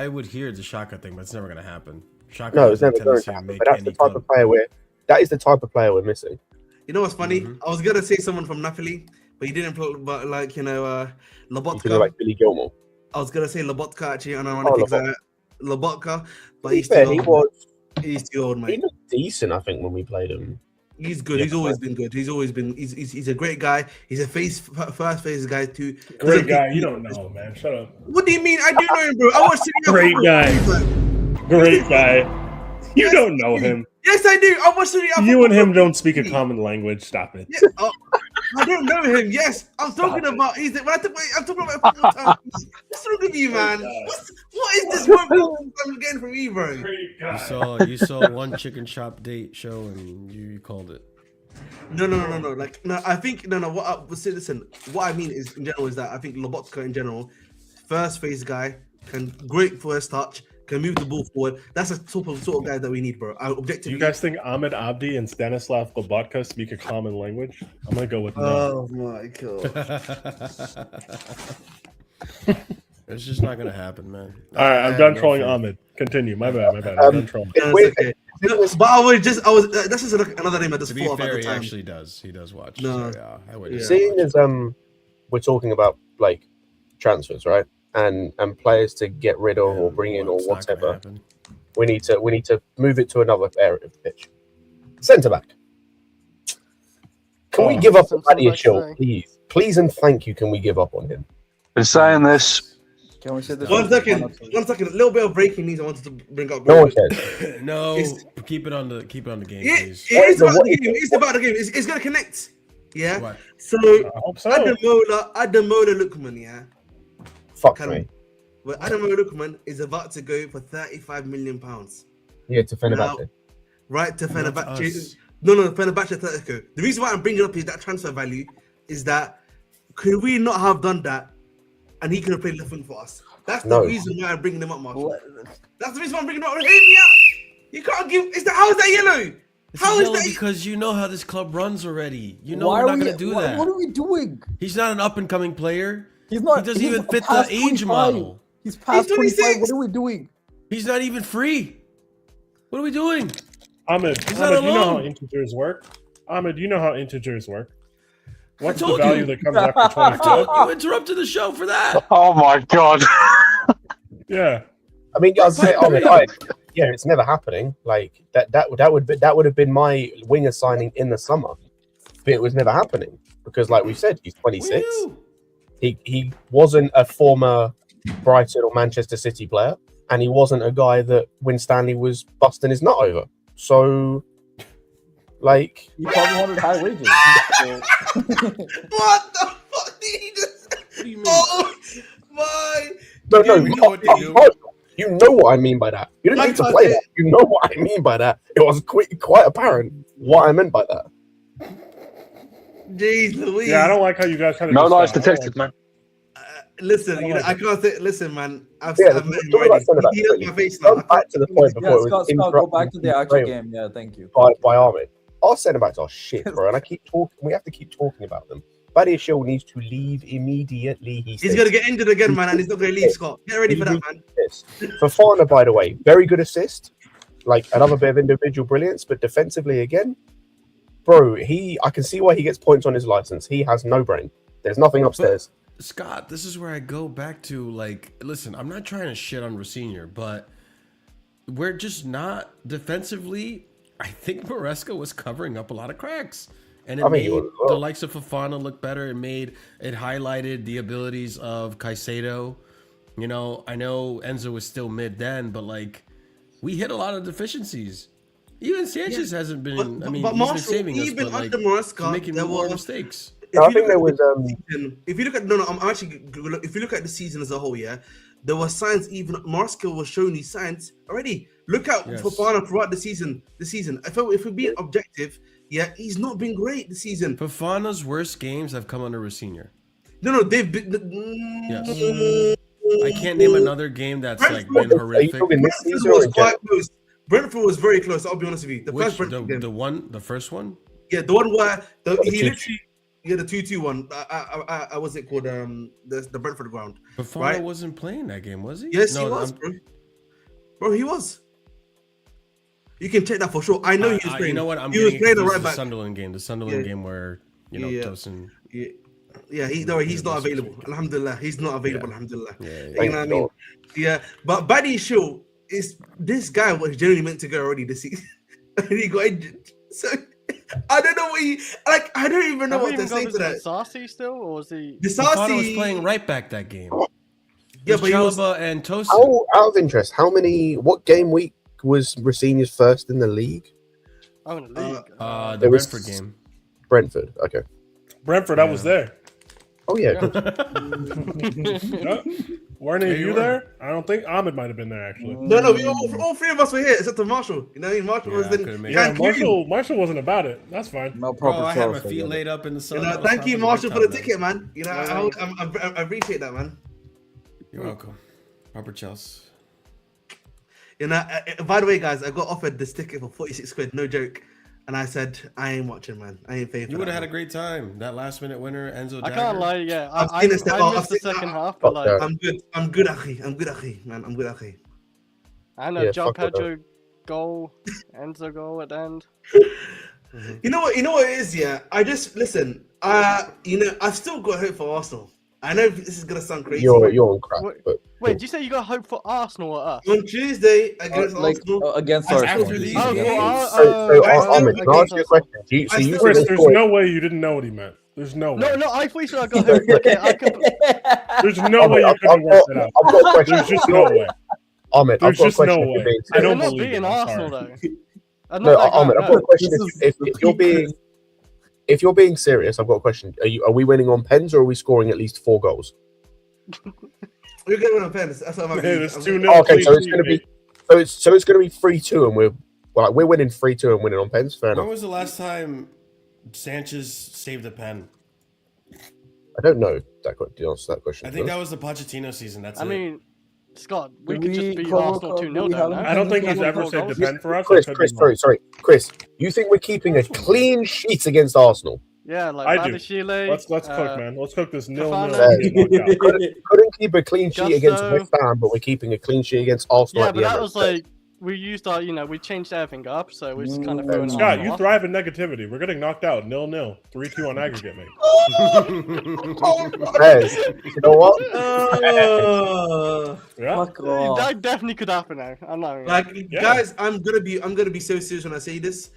would hear the Xhaka thing, but it's never gonna happen. Xhaka no, it's never going to happen. But that's the type of player we're missing. You know what's funny? I was gonna say someone from Napoli, but you didn't put, but like Lobotka. You like Billy Gilmore. I was gonna say Lobotka actually, and I want to pick Lobotka, but he's too old, mate. He looked decent, I think, when we played him. He's good. He's always been good. He's a great guy. He's a first face guy too. Great guy. You don't know, man. Shut up. What do you mean? I do know him, bro. I watched him. Great guy. Great guy. You don't know him. Yes, I do. I watched him. You and him don't speak a common language. Stop it. Yeah, I don't know him. Yes, I'm talking about. I'm talking about football time. What's wrong with you, man? What is this I'm getting from you, bro? You saw one chicken shop date show and you called it. No. I think what I mean is in general is that I think Lobotka in general, first phase guy, great first touch. Can move the ball forward. That's a sort of guy that we need, bro. Do you guys think Ahmed Abdi and Stanislav Lobotka speak a common language? I'm gonna go with no. Oh my god. It's just not gonna happen, man. All right, I'm done trolling Ahmed. Continue. My bad. I'm done trolling. Okay. But that's just another name I just thought about. To be fair, time. he actually does. He does watch. No. So, I would. Seeing as we're talking about like transfers, right? And players to get rid of or bring in or whatever, we need to move it to another area of the pitch. Centre back. Can we give up on Paddy Achille, please? Please and thank you. Can we give up on him? Been saying this. Can we say this? One second. A little bit of breaking news I wanted to bring up. No one cares. No, keep it on the game, please. It's about the game. It's about the game. It's gonna connect. Yeah. What? So Ademola Lookman, yeah. Fuck me. Well, Ademola Lookman is about to go for £35 million. Yeah, to Fenerbahce. Right, to Fenerbahce. No, Fenerbahce Atletico. The reason why I'm bringing up is that transfer value is that could we not have done that and he could have played left wing for us? That's the reason why I'm bringing him up, Marshall. That's the reason why I'm bringing him up. Hear me out. You can't give. How is that yellow? How is that? Because you know how this club runs already. You know we're not going to do that. What are we doing? He's not an up and coming player. He's not. He doesn't even fit the age model. He's past 25. What are we doing? He's not even free. What are we doing? Ahmed, you know how integers work? What's the value that comes after 25? You interrupted the show for that. Oh my god. Yeah. I mean, I'd say, yeah, it's never happening. Like that would have been my winger signing in the summer, but it was never happening because, like we said, he's 26. He wasn't a former Brighton or Manchester City player, and he wasn't a guy that Winstanley was busting his nut over. So, like, You probably wanted high wages. What the fuck did he just? What do you mean? Oh my! no, we know what to do. you know what I mean by that. You didn't need to play that. You know what I mean by that. It was quite apparent what I meant by that. Jeez Louise. Yeah, I don't like how you guys kind of No lies detected, man. Listen, I you know, like I can't say. Listen, man. I've Yeah, met him talk about already. centre-back, He hit please. my face now. Go back to the point before Yeah, it was Scott, go back to the actual interrupted game. Yeah, thank you. by Ahmed. Our centre backs are shit, bro, and I keep talking. We have to keep talking about them. Badiashile needs to leave immediately. He's gonna get injured again, man, and he's not gonna leave. Scott, get ready for that, man. Fofana, by the way, very good assist. Like another bit of individual brilliance, but defensively again, bro, I can see why he gets points on his license. He has no brain. There's nothing upstairs. Scott, this is where I go back to, like, listen, I'm not trying to shit on Rosinha, but we're just not defensively. I think Maresca was covering up a lot of cracks, and it made the likes of Fofana look better. It highlighted the abilities of Caicedo. You know, I know Enzo was still mid then, but like, we hit a lot of deficiencies. Even Sanchez hasn't been. But he's Marshall, been saving us, even but like, under Maresca, making there more were mistakes. I think there was. If you look at I'm actually. If you look at the season as a whole, yeah, there were signs. Even Maresca was showing these signs already. Look at Fofana throughout the season. If we're being objective, yeah, he's not been great this season. Fofana's worst games have come under Rosinha. No, they've been. Yes. I can't name another game that's like been horrific. Brentford was quite close. Brentford was very close. I'll be honest with you. The first Brentford game. The first one. Yeah, the one where he literally. Yeah, the 2-2 one. I what's it called? The Brentford ground. Fofana wasn't playing that game, was he? Yes, he was, bro. Bro, he was. You can check that for sure. I know he was playing. You know what? He was playing the right back. Sunderland game. The Sunderland game where Tosin. Yeah, he's not available. Alhamdulillah, he's not available. Alhamdulillah. Yeah. You know what I mean? Yeah, but Badiashile is this guy was generally meant to go already this season, and he got injured. So I don't know what I don't even know what to say to that. Sarsi still, or was he? Fofana was playing right back that game. Yeah, but Chalaba and Tosin. Out of interest, what game week was Rosinha's first in the league? Oh, in the league. The Brentford game. Brentford, okay. Brentford, I was there. Oh yeah. Weren't any of you there? I don't think Ahmed might have been there actually. No, we all three of us were here except for Marshall. You know what I mean? Marshall was then. Yeah, Marshall wasn't about it. That's fine. No proper. I had my feet laid up in the sun. Thank you, Marshall, for the ticket, man. You know, I appreciate that, man. You're welcome, Robert Chelsea. You know, by the way, guys, I got offered this ticket for 46 quid, no joke. And I said, I ain't watching, man. I ain't paying for You would have had a great time. That last minute winner, Enzo. I can't lie, yeah. I missed the second half, but like, I'm good, Akhi, man. I'm good, Akhi. And a João Pedro goal, Enzo goal at the end. You know what it is, yeah? I just, listen, I've still got hope for Arsenal. I know this is gonna sound crazy. You're on crack. Wait, did you say you got hope for Arsenal or us? On Tuesday against Arsenal. Against Arsenal. After these Ahmed, can I ask you a question? Chris, there's no way you didn't know what he meant. There's no way. No, I thought you said I got hope. Okay, There's no way you couldn't work it out. I've got a question. There's just no way. Ahmed, There's I've just got a no question. way. I don't not believe being it. Arsenal though. No, Ahmed, I've got a question. If you're being serious, I've got a question. Are we winning on pens or are we scoring at least 4 goals? We're going to win on pens. That's what I'm Hey, saying. Okay, so it's going to be so it's going to be 3-2, and we're winning 3-2 and winning on pens. Fair enough. When was the last time Sanchez saved a pen? I don't know that. To answer that question, I think that was the Pochettino season. That's it. I mean, Scott, we Do could we just beat call- Arsenal do 2-0 we now. have- no? I don't think he's ever saved a pen for us. Chris, you think we're keeping a clean sheet against Arsenal? Yeah, like I do. Badiashile. Let's cook, man. Let's cook this 0-0. Couldn't keep a clean sheet against Gusto. West Ham, but we're keeping a clean sheet against Arsenal. Yeah, at but the that end was of the day. like we used our, we changed everything up, so we're just kind of throwing it Scott, on you off. thrive in negativity. We're getting knocked out. 0-0. 3-2 on aggregate, mate. Fez, you know what? Yeah. Fuck off. That definitely could happen now. I'm not. Like, Yeah. guys, I'm gonna be so serious when I say this.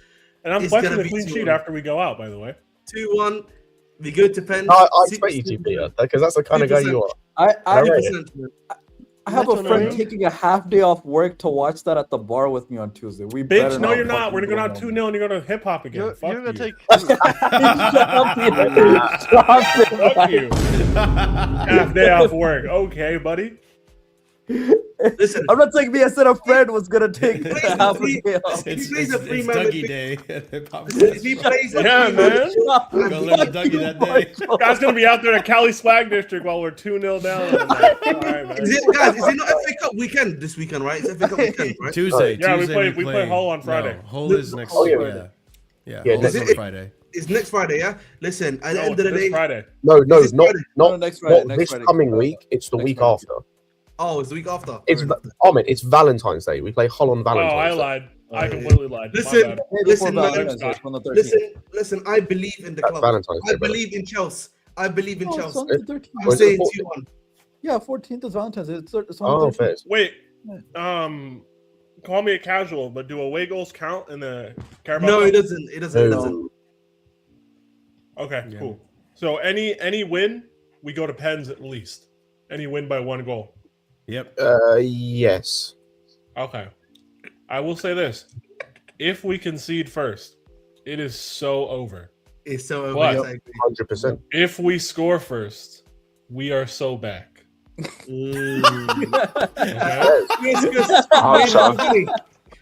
And I'm It's flexing gonna a be clean sheet 2-1. after we go out, by the way. 2-1. We go to pen. I expect you to, Peter, because that's the kind of guy you are. I Alright. 100%. I have a Metronome. friend taking a half day off work to watch that at the bar with me on Tuesday. We better Bitch, no, you're not. fucking We're going go out home. 2-0 and you're going to hip hop again. You're Fuck gonna you. take. Fuck you. Half day off work. Okay, buddy. Listen, I'm not taking me. I said a friend was gonna take Please, half a please. day off. If he plays a free it's man, Dougie Day. Hip hop if he plays a Yeah, free man. Go learn the Dougie that day. Guy's going to be out there in Cali Swag District while we're 2-0 down. All right, man. Is it, guys, is it not FA Cup weekend this weekend, right? It's FA Cup weekend, right? Tuesday. Yeah, Tuesday we play Hull on Friday. No, Hull is next. Oh, yeah. Yeah. Yeah, Hull is next- on Friday. It's next Friday, yeah? Listen, at the No, end of the this day. Friday. No, This not Friday. No, next Friday, not next this Friday. coming week. It's the Next week Friday. after. Oh, it's the week after. It's Fair enough. Ahmed. It's Valentine's Day. We play Hull on Oh, Valentine's I Day. lied. I completely lied. My Listen, bad. listen, man. Valentine's Day, on the 13th. Listen, I believe in the That's club. Valentine's Day, I brother. believe in Chelsea. I believe in Oh, it's Chelsea. on the 13th. I'm Was it saying 14th? 2-1. Yeah, 14th is Valentine's Day. It's on Oh, the 13th. fair. Wait, call me a casual, but do away goals count in the Carabao No, Cup? it doesn't. It doesn't. It doesn't. Okay, Yeah. cool. So any win, we go to pens at least. Any win by 1 goal. Yep. Yes. Okay. I will say this. If we concede first, it is so over. It's so over. But- I agree. 100%. If we score first, we are so back. Okay? Chris, hope so. something funny.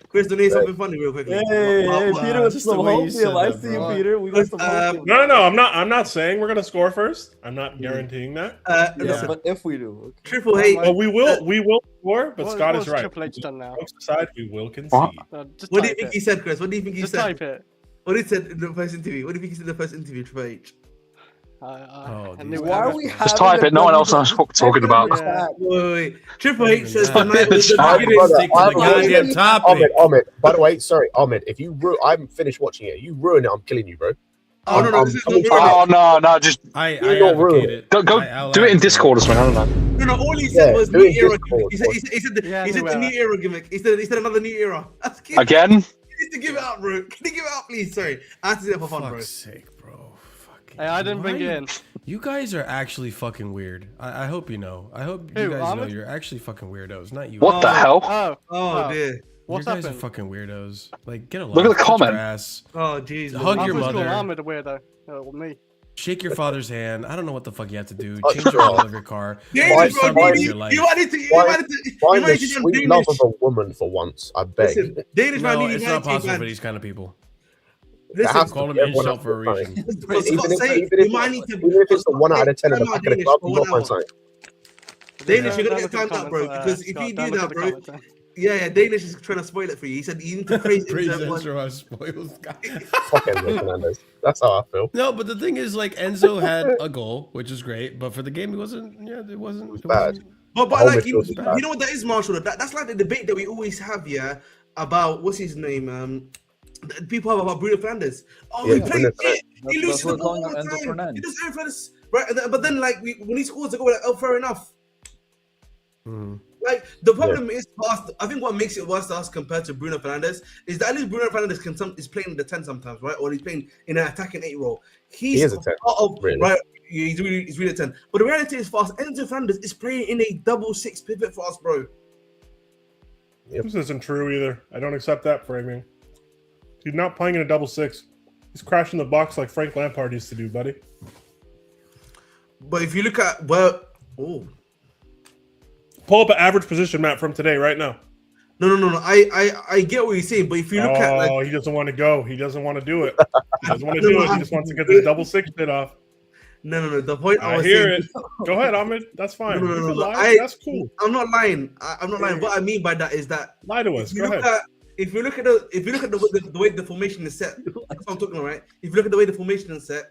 Chris, do you need something funny real quickly? Hey, Peter with just some the way you hope. said I that, see you, bro. Peter. We got some hope. No, I'm not saying we're gonna score first. I'm not guaranteeing that. Listen, But if we do, okay. Triple H. But we will score, but Scott is What's right. Triple H done now? Jokes aside, we will concede. What? Just What do you type think it. he said, Chris? What do you think he Just said? type it. What he said in the first interview? What do you think he said in the first interview, Triple H? I these knew guys. Why are it. we Just type it. No one else knows what we're talking about. Yeah. Wait. Triple H says Nah. tonight was the Type it. beginning. Brother, Stick to the I'm goddamn already- topic. Ahmed. By the way, sorry, Ahmed. If you I'm finished watching it. You ruin it. I'm killing you, bro. Oh no, I'm this is coming not to- ruining Oh no, just I You're not advocate ruining it. go I do it in advocate Discord or something. I don't know. it. No, all he said Yeah, was do new it era. Discord. He said Yeah, he said new the era. new era gimmick. He said another new era. That's cute. Again? He needs to give it up, bro. Can you give it up, please? Sorry, I have to do it for fun, bro. Fuck's sake, bro. Fucking. Hey, I didn't bring Why it you- in. You guys are actually fucking weird. I hope you know. I hope you Who, guys know Ahmed? you're actually fucking weirdos, not you. What the hell? Oh, Oh dear. what's you guys happened? are fucking weirdos. Like, get a Look at the life, touch comment. grass, Oh jeez. Hug I your was mother. calling Ahmed a weirdo. Well, me. shake your father's hand. I don't know what the fuck you have to do. Oh, Change the sure. oil of your car. Danish, Do something bro, with you your life. wanted to. You Find- wanted to. You Find the wanted to do sweet Danish. love of a woman for once. I beg. Listen, Danish man, No, you it's wanted not to, possible man. for these kind of people. It has Listen, to Call be. him Everyone incel has for a to be reason. for Even Scott if- sake, even if- you might need to. Even if it's the for 1 out of Scott 10 at the sake, back of the Danish club, for you 1 not find hour. something. Danish, you're gonna Don't get look at timed the up, bro. comments, Because if Scott, you don't do look that, at the bro, comments. yeah, Danish is trying to spoil it for you. He said you need to praise Praise Enzo one. Enzo as spoils guy. Fuck Enzo Fernandez. That's how I feel. No, but the thing is, like, Enzo had a goal, which is great, but for the game, it wasn't. Yeah, it wasn't. It bad. wasn't But whole like midfield is bad. you know what that is, Marshall? That's like the debate that we always have, yeah, about what's his name? That people have about Bruno Fernandes. Oh, Yeah, he plays Bruno it. He That's loses what the we're ball all calling the him, Enzo time. Fernandes. He does everything, right? But then, like, when he scores a goal, like, oh, fair enough. Mhm. Like the problem is, for us, I think what makes it worse to us compared to Bruno Fernandes is that at least Bruno Fernandes is playing in the 10 sometimes, right? Or he's playing in an attacking 8 role. He is a 10, part of, really. right? He's really a 10. But the reality is, for us, Enzo Fernandes is playing in a 6 pivot for us, bro. This isn't true either. I don't accept that framing. He's not playing in a 6. He's crashing the box like Frank Lampard used to do, buddy. But if you look at Pull up an average position map from today, right now. no. I get what you're saying, but if you look at like He doesn't want to go. He doesn't want to do it. He doesn't want to do it. He just wants to get the 6 bit off. no. The point I I was hear saying, it. Go ahead, Ahmed. That's fine. No, You can no. lie. That's cool. I'm not lying. I'm not lying. What I mean by that is that Lie to us. if you Go look ahead. if you look at the way the formation is set, that's what I'm talking about, right? If you look at the way the formation is set,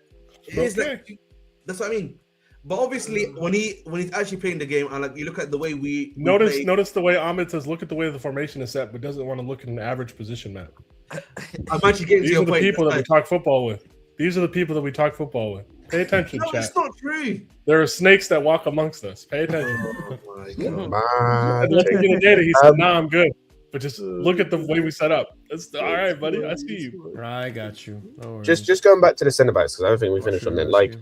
it is Okay. like that's what I mean. But obviously, when he's actually playing the game, and like you look at the way we Notice play, the way Ahmed says, look at the way the formation is set, but doesn't want to look at an average position map. I'm actually getting to These your are the point. people that we talk football with. These are the people that we talk football with. Pay attention, No, chat. it's not true. There are snakes that walk amongst us. Pay attention. Oh my God. Man, And looking at the data, he said, "Nah, I'm good." But just look at the way we set up. That's all right, buddy. I see you. I got you. No worries. just going back to the centre backs because I don't think we finished on that. Like,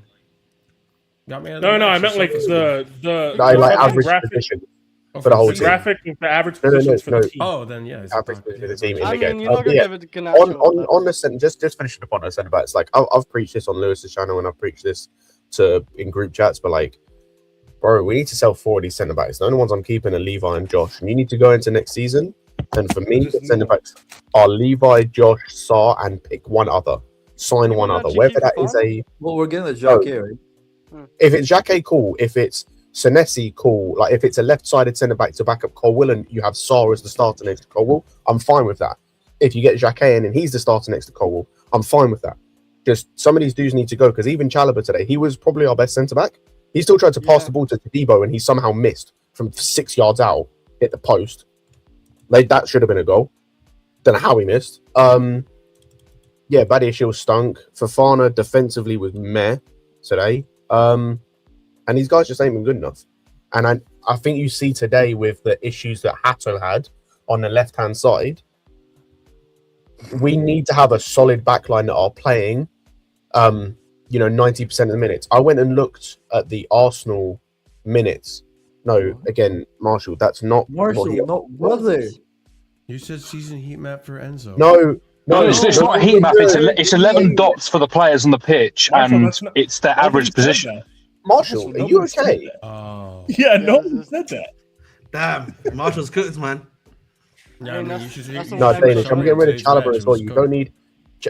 Got me on No, the I match or meant like something. the like fucking average graphic, position Oh, for the whole the team. graphic with the average No, no, positions for no. the team. Oh, then yeah. it's Average fine. position of the team in I the game. mean, you're not gonna Yeah. give it to Garnacho. On the centre, just finishing upon the centre backs. Like I've preached this on Lewis's channel and I've preached this in group chats, but like, bro, we need to sell 4 of these centre backs. The only ones I'm keeping are Levi and Josh, and you need to go into next season. And for me, the centre backs are Levi, Josh, Sar, and pick one other. Sign one other. actually Whether keep that the is farm? a Well, we're getting the Jacques, right? if it's Jacquet, cool. If it's Senesi, cool. Like if it's a left-sided centre back to back up Colwill and you have Sar as the starter next to Colwill, I'm fine with that. If you get Jacquet in and he's the starter next to Colwill, I'm fine with that. Just some of these dudes need to go because even Chalobah today, he was probably our best centre back. He still tried to pass the ball to Debo and he somehow missed from 6 yards out, hit the post. Like that should have been a goal. Don't know how he missed. Yeah, Badiashile stunk. Fofana defensively was meh today. And these guys just ain't been good enough. And I think you see today with the issues that Hato had on the left-hand side, we need to have a solid backline that are playing, 90% of the minutes. I went and looked at the Arsenal minutes. No, again, Marshall, that's not Marshall, no, brother. You said season heat map for Enzo. No, It's not a heat map. It's 11 dots for the players on the pitch, Marshall, and that's not- it's their Nobody average said position. that. Marshall, are you Nobody said okay? that. Oh. Yeah, no one said that. Damn, Marshall's cooked, man. Yeah, I mean, you that's- should- that's you all No, should I'm Danish. show I'm it getting rid of today's match, Chalobah it as well. was You good. don't need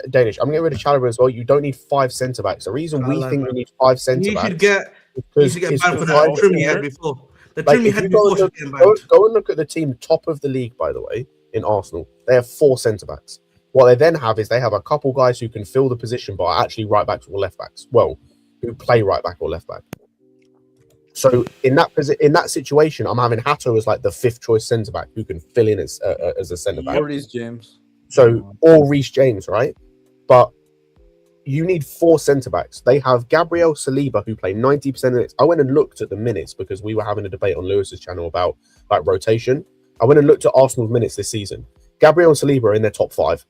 Danish. I'm getting rid of Chalobah as well. You don't need 5 centre backs. The reason we think we need 5 centre You backs should get is banned because for the that whole trim he year. had before. The like, trim he if had you go before and should look, get banned. go and look at the team top of the league, by the way, in Arsenal. They have 4 centre backs. What they then have is they have a couple guys who can fill the position, but are actually right backs or left backs. Well, who play right back or left back. So in that situation, I'm having Hato as like the 5th choice centre back who can fill in as a centre back. Or Reece James. So or Reece James, right? But you need 4 centre backs. They have Gabriel Saliba who play 90% of minutes. I went and looked at the minutes because we were having a debate on Lewis's channel about like rotation. I went and looked at Arsenal's minutes this season. Gabriel and Saliba are in their top 5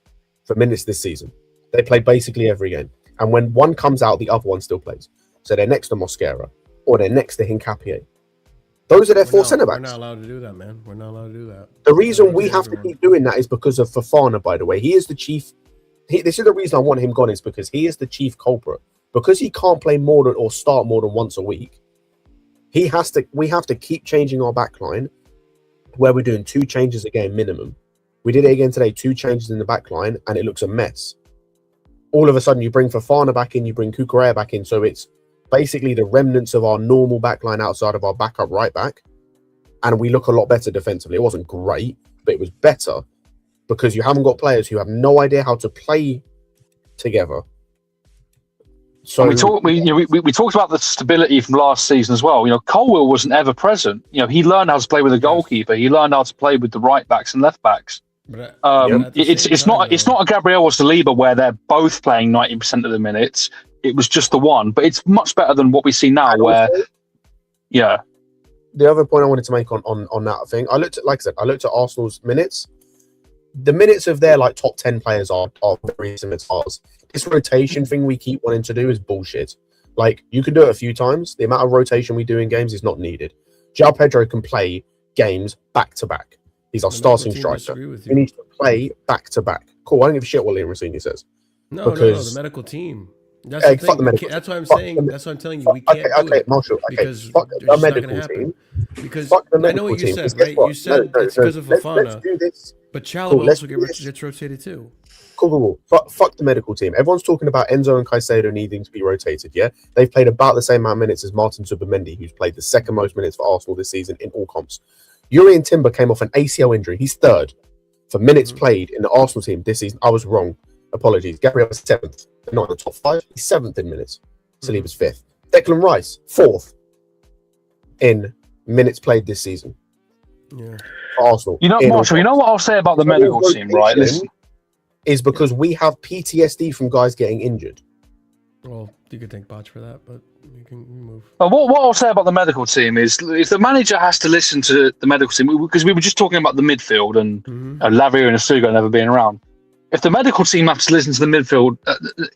for minutes this season. They play basically every game. And when one comes out, the other one still plays. So they're next to Mosquera or they're next to Hincapié. Those are their 4 centre We're backs. not allowed to do that, man. We're not allowed to do that. The reason we have to keep doing that is because of Fofana, by the way. He is the chief. This is the reason I want him gone, is because he is the chief culprit. Because he can't play more than or start more than once a week, we have to keep changing our backline where we're doing 2 changes a game minimum. We did it again today, 2 changes in the backline, and it looks a mess. All of a sudden, you bring Fofana back in, you bring Cucurella back in, so it's basically the remnants of our normal backline outside of our backup right back, and we look a lot better defensively. It wasn't great, but it was better because you haven't got players who have no idea how to play together. So And we talked about the stability from last season as well. Colwill wasn't ever present. He learned how to play with a goalkeeper. He learned how to play with the right backs and left backs. But It's not a Gabriel or Saliba where they're both playing 90% of the minutes. It was just the one, but it's much better than what we see now. Where, yeah. The other point I wanted to make on that thing, I looked at Arsenal's minutes. The minutes of their like top 10 players are very similar to ours. This rotation thing we keep wanting to do is bullshit. Like, you can do it a few times. The amount of rotation we do in games is not needed. João Pedro can play games back to back. He's our starting striker. He needs to play back to back. Cool. I don't give a shit what Liam Rosini says. No, the medical team. That's the fuck the thing. medical That's what I'm fuck saying. the- That's what I'm telling you. We can't do it. Marshall. Okay, because fuck it's the just not medical gonna happen. team. Because Fuck the I know medical what you team. said, Because guess right? what? You said it's because of Let's Fofana, do this. but Chalobah Cool, let's also do this. gets rotated too. Cool. Fuck the medical team. Everyone's talking about Enzo and Caicedo needing to be rotated, yeah? They've played about the same amount of minutes as Martin Zubimendi, who's played the 2nd most minutes for Arsenal this season in all comps. Urian Timber came off an ACL injury. He's 3rd for minutes played in the Arsenal team this season. I was wrong. Apologies. Gabriel was 7th. Not in the top 5. He's 7th in minutes. Saliba's 5th. Declan Rice, 4th in minutes played this season. Yeah. For Arsenal. You know, Marshall, you know what I'll say about the medical team, right? Listen. Is because we have PTSD from guys getting injured. Well, you could thank Botch for that, but you can move. What I'll say about the medical team is the manager has to listen to the medical team, because we were just talking about the midfield and Lavia and Asugo never being around. If the medical team has to listen to the midfield,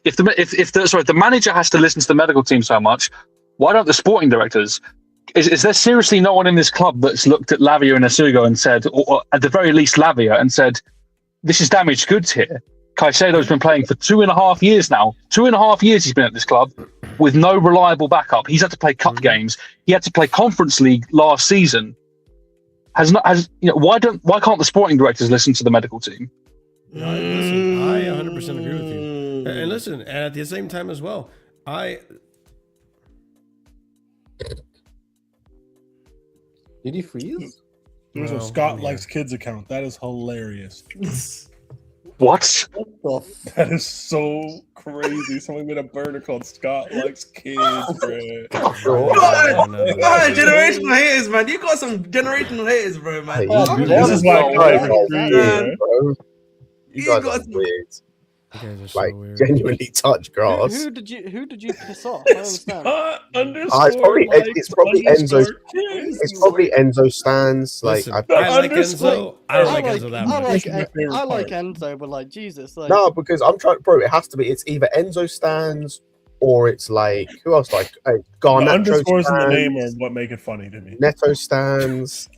if the manager has to listen to the medical team so much, why don't the sporting directors? Is there seriously no one in this club that's looked at Lavia and Asugo and said, or at the very least Lavia, and said, this is damaged goods here? Caicedo's been playing for 2.5 years now. 2.5 years he's been at this club with no reliable backup. He's had to play cup games. He had to play Conference League last season. Why can't the sporting directors listen to the medical team? No, listen, I 100% agree with you. And listen, and at the same time as well, Did he freeze? There's a Scott Likes Kids account. That is hilarious. What? That is so crazy. Someone made a burner called Scott Likes Kids, bro. Generational haters, man. You got some generational haters, bro, man. This is why you guys are weird. You guys are so Like weird. genuinely touch grass. Who did you piss off? I don't understand. It's probably Enzo. It's probably Enzo stands. Like Listen, I like Enzo. I don't like Enzo that much. I like Enzo, but like Jesus, like no, because I'm trying, bro. It has to be. It's either Enzo stands or it's like who else? Like Garnacho underscores in the stands, name are what make it funny to me. Neto stands.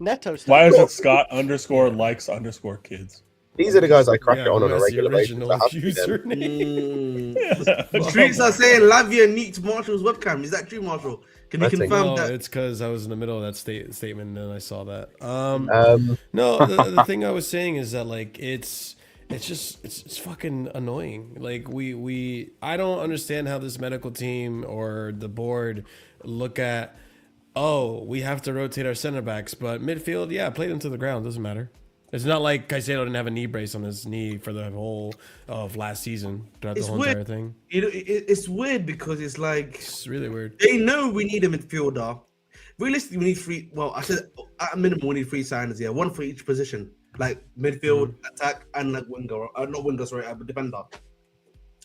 Neto. Why is it Scott _likes _kids? These are the guys I crack it on who a has the regular basis. original That has to be them. username. The streets are saying Lavia neeked Marshall's webcam. Is that true, Marshall? Can you I think- confirm No, that? it's because I was in the middle of that statement and then I saw that. No, the thing I was saying is that like it's fucking annoying. Like I don't understand how this medical team or the board look at. Oh, we have to rotate our center backs, but midfield, yeah, play them to the ground. Doesn't matter. It's not like Caicedo didn't have a knee brace on his knee for the whole of last season throughout the whole entire thing. You know, it's weird because it's like It's really weird. they know we need a midfielder. Realistically, we need 3. Well, I said at a minimum we need 3 signers. Yeah, 1 for each position, like midfield, attack, and like winger. Not winger, sorry, but defender.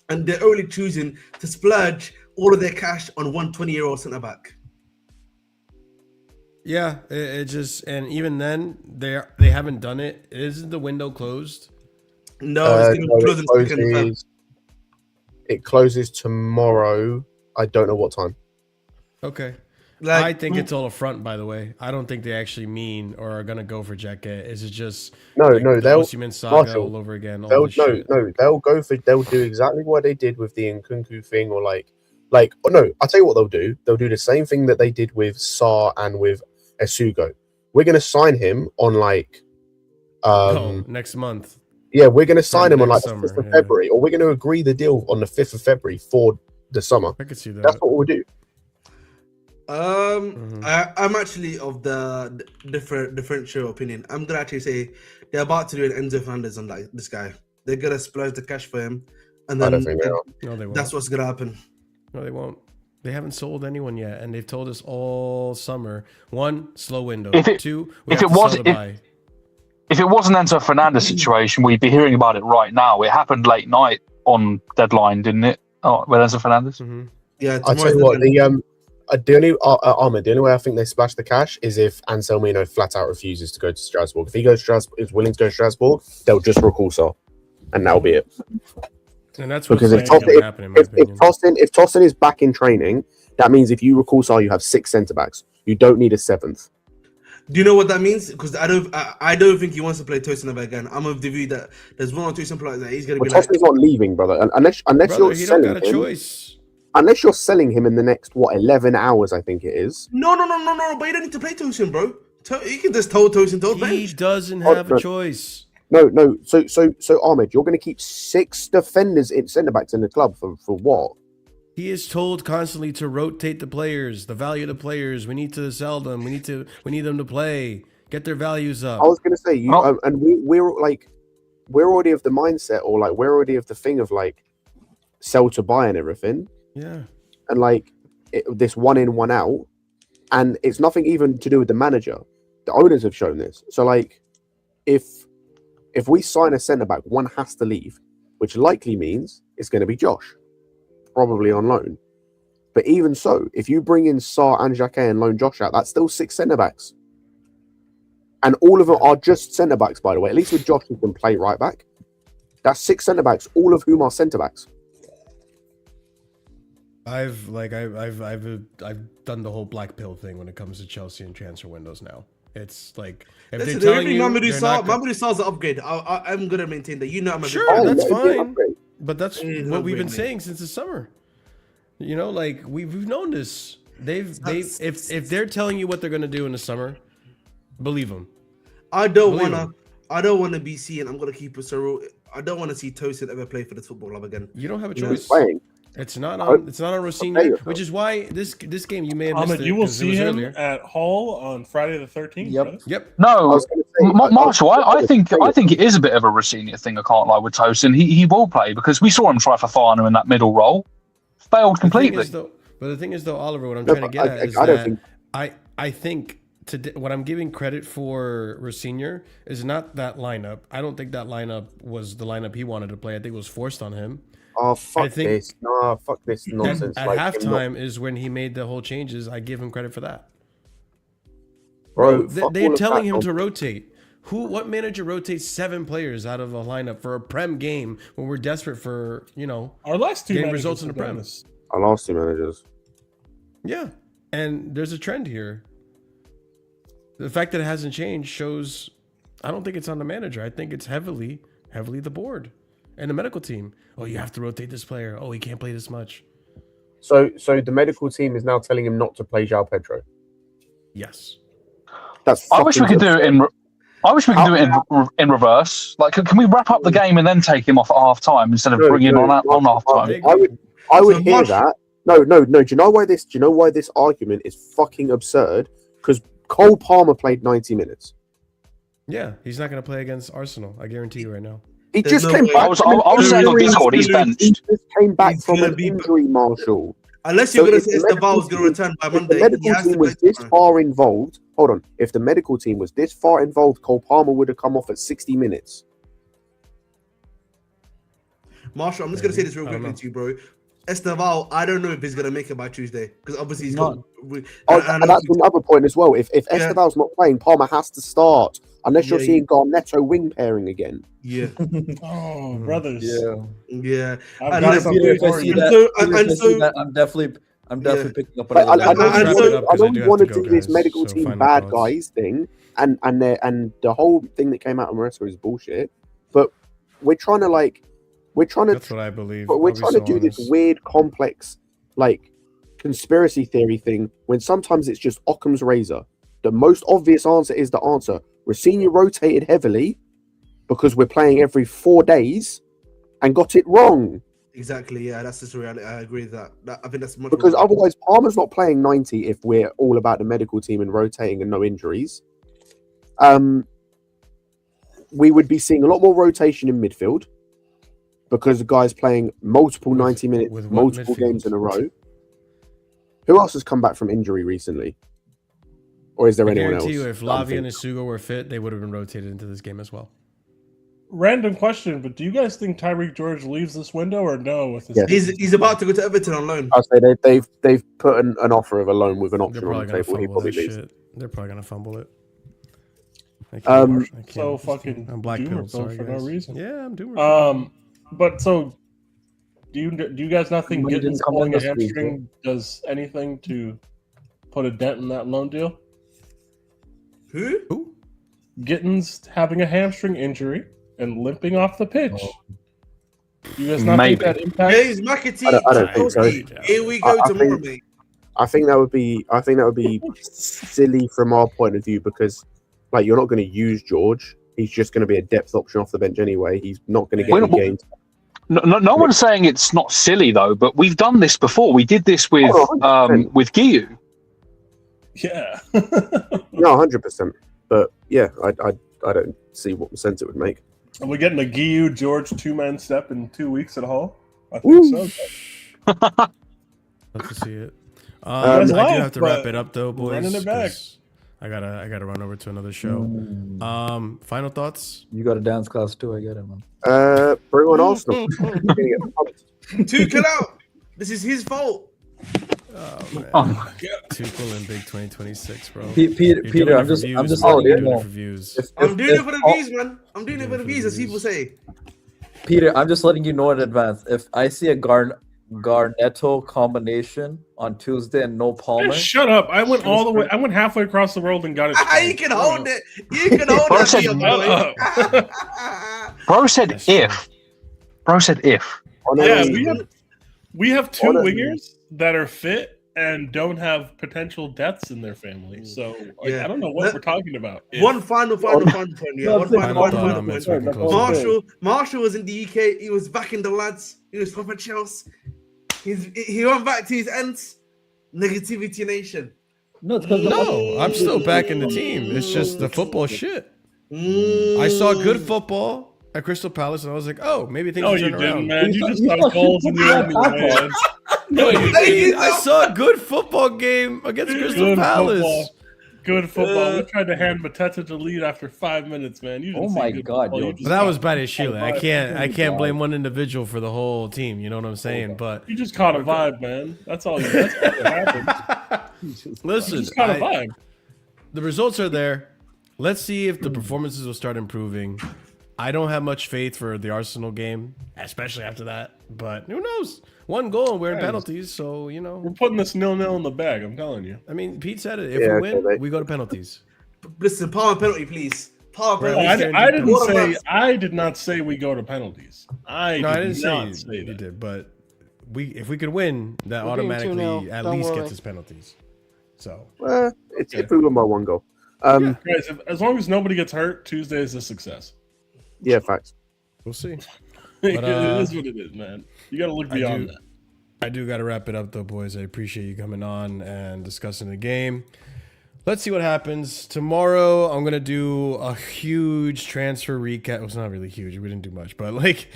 And they're only choosing to splurge all of their cash on one 20-year-old centre back. Yeah, it just, and even then they haven't done it. Isn't the window closed? No, it's going to close in second half. It closes tomorrow. I don't know what time. Okay. Like, I think it's all a front, by the way. I don't think they actually mean or are gonna go for Jacket. Is it just No, like, no, the they'll Osimhen saga Marshall, all over again? All they'll this shit? they'll do exactly what they did with the Nkunku thing, or like oh no, I'll tell you what they'll do. They'll do the same thing that they did with Sarr and with Asugo. We're gonna sign him on like next month. yeah, we're gonna sign him on like next the summer, 5th of yeah. February, or we're gonna agree the deal on the 5th of February for the summer. I could see that. That's what we'll do. I'm actually of the differential opinion. I'm gonna actually say they're about to do an Enzo Fernandez on like this guy. They're gonna splurge the cash for him, and I then don't think they are. No, they won't. that's what's gonna happen. No, they won't. They haven't sold anyone yet, and they've told us all summer. 1, slow window. 2, we have to sell to buy. If it wasn't Enzo Fernandez situation, we'd be hearing about it right now. It happened late night on deadline, didn't it? Oh, with Enzo Fernandez. Mm-hmm. Yeah, I tell you what, the only Ahmed, the only way I think they splash the cash is if Anselmino flat out refuses to go to Strasbourg. If he goes is willing to go to Strasbourg, they'll just recall Saul, and that'll be it. And that's what's Because if Tosin is back in training, that means if you recall Saul, you have 6 centre backs. You don't need a 7th. Do you know what that means? Because I don't think he wants to play Tosin ever again. I'm of the view that there's 1 or 2 simple like that. He's gonna be like, Tosin's not leaving, brother, unless you're he don't selling got a him. choice. Unless you're selling him in the next 11 hours, I think it is. no. But you don't need to play Tosin, bro. You can just tell Tosin to He bench. doesn't have a choice. No. So Ahmed, you're going to keep 6 defenders in centre backs in the club for what? He is told constantly to rotate the players, the value of the players. We need to sell them. We need them to play, get their values up. I was going to say and we're already of the mindset, or like we're already of the thing of like sell to buy and everything. Yeah. and like this one in, one out, and it's nothing even to do with the manager. The owners have shown this. So like, if we sign a centre back, one has to leave, which likely means it's going to be Josh, probably on loan. But even so, if you bring in Sarr and Jacquet and loan Josh out, that's still 6 centre backs. And all of them are just centre backs, by the way. At least with Josh, he can play right back. That's 6 centre backs, all of whom are centre backs. I've done the whole black pill thing when it comes to Chelsea and transfer windows now. It's like if Listen, they're telling you Mamadou Sarr, Sarr's an upgrade. I'm gonna maintain that. You know, I'm a big sure, fan. that's yeah, fine. But that's It is what we've been upgrade, saying since the summer. You know, like we've known this. If they're telling you what they're gonna do in the summer, believe them. I don't Believe wanna be seeing. I'm gonna keep it so. I don't want to see Tosin ever play for this football club again. You don't have a Who's choice. playing? It's not on Rosinha, Okay. which is why this game you may have missed Ahmed, it. you will 'cause it see was him earlier. at Hull on Friday the 13th. Yep. right? Yep. I No, was gonna say, Marshall, I think it is a bit of a Rosinha thing. I can't lie with Tosin. He will play because we saw him try for Fafana in that middle role, failed completely. The thing is, though, Oliver, what I'm No, trying to but get at is I don't that think- I think what I'm giving credit for Rosinha is not that lineup. I don't think that lineup was the lineup he wanted to play. I think it was forced on him. Oh, fuck I think- this. No, fuck this nonsense. At like, halftime is when he made the whole changes. I give him credit for that. bro, They're fuck all of telling that him to nonsense. rotate. What manager rotates 7 players out of a lineup for a Prem game when we're desperate for, Our last two getting managers results in the have done Prem? this. Our last 2 managers. Yeah. And there's a trend here. The fact that it hasn't changed shows I don't think it's on the manager. I think it's heavily the board and the medical team. Oh, you have to rotate this player. Oh, he can't play this much. So the medical team is now telling him not to play João Pedro. Yes. That's. I wish we could do it in. I wish we could do it in reverse. Like, can we wrap up the game and then take him off at half time instead of bringing him on half time? I would So hear that. No. Do you know why this argument is fucking absurd? Because Cole Palmer played 90 minutes. Yeah, he's not going to play against Arsenal. I guarantee you right now. He There's just no came way. back. I was saying on Discord, he's He benched. just came back He's from gonna an be- injury, Marshall. Unless you're So gonna if say the medical Esteval's gonna team- return by If the Monday, he medical has to team was play this tomorrow. far involved, hold on. If the medical team was this far involved, Cole Palmer would have come off at 60 minutes. Marshall, I'm just gonna say this real I don't quickly know. to you, bro. Esteval, I don't know if he's gonna make it by Tuesday because obviously he's got. Oh, and that's another point as well. If Esteval's not playing, Palmer has to start. Unless you're Yeah, seeing Garnetto wing pairing again. Yeah, Oh, brothers. yeah. I've And got if some you- good If I for see you. and that, so- if I and see so- that, I'm definitely picking up But another. I know Let's you wrap want it up, to, I 'cause know I do you have want to to go, do this guys, medical so team final bad thoughts. guys thing, and the whole thing that came out of Maresca is bullshit. But we're trying to That's what I believe. but we're I'll be trying so to do this honest. weird, complex, like conspiracy theory thing when sometimes it's just Occam's razor. The most obvious answer is the answer. Rosinha rotated heavily because we're playing every 4 days and got it wrong. Exactly. Yeah, that's just the reality. I agree with that. I think that's much Because more- otherwise, Palmer's not playing 90 if we're all about the medical team and rotating and no injuries. We would be seeing a lot more rotation in midfield because the guy's playing multiple 90 minutes, with what multiple midfield? games in a row. Who else has come back from injury recently? Or is there I anyone else? guarantee you, if that I'm Lavia and thinking? Isugo were fit, they would have been rotated into this game as well. Random question, but do you guys think Tyreek George leaves this window or no? With this Yes. he's about to go to Everton on loan. I'll say they've put an offer of a loan with an They're option on probably the gonna table. He fumble probably that leaves. shit. They're probably gonna fumble it. I Um, can't. So fucking I'm black doomer pilled. Sorry, for no guys. reason. Yeah, I'm doomer. But so do you guys not think Money didn't Gittins come in pulling a this week, hamstring does anything to put a dent in that loan deal? Who? Who? Gittins having a hamstring injury and limping off the pitch. Oh. Do you guys not Maybe. think that impacts? James McAtee. I don't think so. Here we go I tomorrow, think- mate. I think that would be silly from our point of view because like you're not going to use George. He's just going to be a depth option off the bench anyway. He's not going to get Well, any games. No one's saying it's not silly though, but we've done this before. We did this with Oh, 100%. with Giyu. Yeah. No, 100%. But yeah, I don't see what sense it would make. Are we getting a Giyu George 2-man step in 2 weeks at Hull? I think Woo. so. Love to see it. guys I do laugh, have to wrap but it up though, boys. running it back. 'cause I gotta run over to another show. Final thoughts? You got a dance class too. I get it, man. Bring on Arsenal. We're gonna get pumped. Tuchel out. This is his fault. Oh man, Oh my Tuchel in big 2026, bro. Peter, I'm just letting you know. I'm doing it for the views, man. I'm doing it for the views, as people say. Peter, I'm just letting you know in advance. If I see a Garnetto combination on Tuesday and no Palmer, Shut up! I went all the way. I went halfway across the world and got it. You can hold it. You can hold Bro it. said, Bro said if. Bro said if. Yeah, we have two wingers that are fit and don't have potential deaths in their family. So I don't know what we're talking about. One final point. Yeah, one final point. Marshall was in the UK. He was back in the lads. He was from Chelsea. He went back to his ends. Negativity nation. No, it's because I'm still back in the team. It's just the football shit. I saw good football at Crystal Palace, and I was like, "Oh, maybe things will turn around." Man. You just saw goals in the only man. No, you didn't. I saw a good football game against Crystal Palace. Good football. We tried to hand Mateta the lead after 5 minutes, man. You didn't see good football. But that was bad as Sheila. I can't blame one individual for the whole team. You know what I'm saying? But you just caught a vibe, man. That's all. That's what happened. Listen, you just caught a vibe. The results are there. Let's see if the performances will start improving. I don't have much faith for the Arsenal game, especially after that. But who knows? One goal and we're in penalties, so we're putting this 0-0 in the bag. I'm telling you. I mean, Pete said it. If we win, we go to penalties. Listen, Palmer penalty, please. Palmer penalty. I did not say we go to penalties. I didn't say you did, but if we could win, that automatically at least gets us penalties. So it's if we win by one goal. Guys, as long as nobody gets hurt, Tuesday is a success. Yeah, facts. We'll see. But, it is what it is, man. You got to look beyond that. I do got to wrap it up, though, boys. I appreciate you coming on and discussing the game. Let's see what happens. Tomorrow, I'm going to do a huge transfer recap. Well, it's not really huge. We didn't do much, but like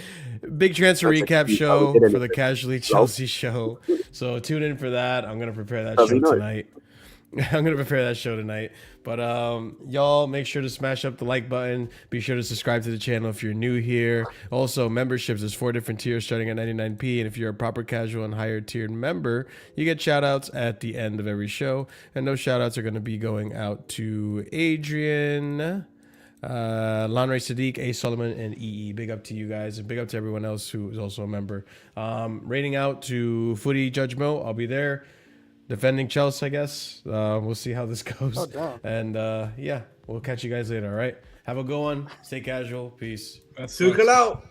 big transfer recap show for the Casually Chelsea show. So tune in for that. I'm going to prepare that show tonight. I'm going to prepare that show tonight. But y'all make sure to smash up the like button. Be sure to subscribe to the channel if you're new here. Also, memberships. There's 4 different tiers starting at 99p. And if you're a proper casual and higher tiered member, you get shout outs at the end of every show. And those shout outs are going to be going out to Adrian, Lanray Sadiq, A. Solomon, and EE. Big up to you guys. And big up to everyone else who is also a member. Rating out to Footy Judge Mo. I'll be there. Defending Chelsea, I guess. We'll see how this goes. And yeah, we'll catch you guys later. All right. Have a good one. Stay casual. Peace. Tuchel out.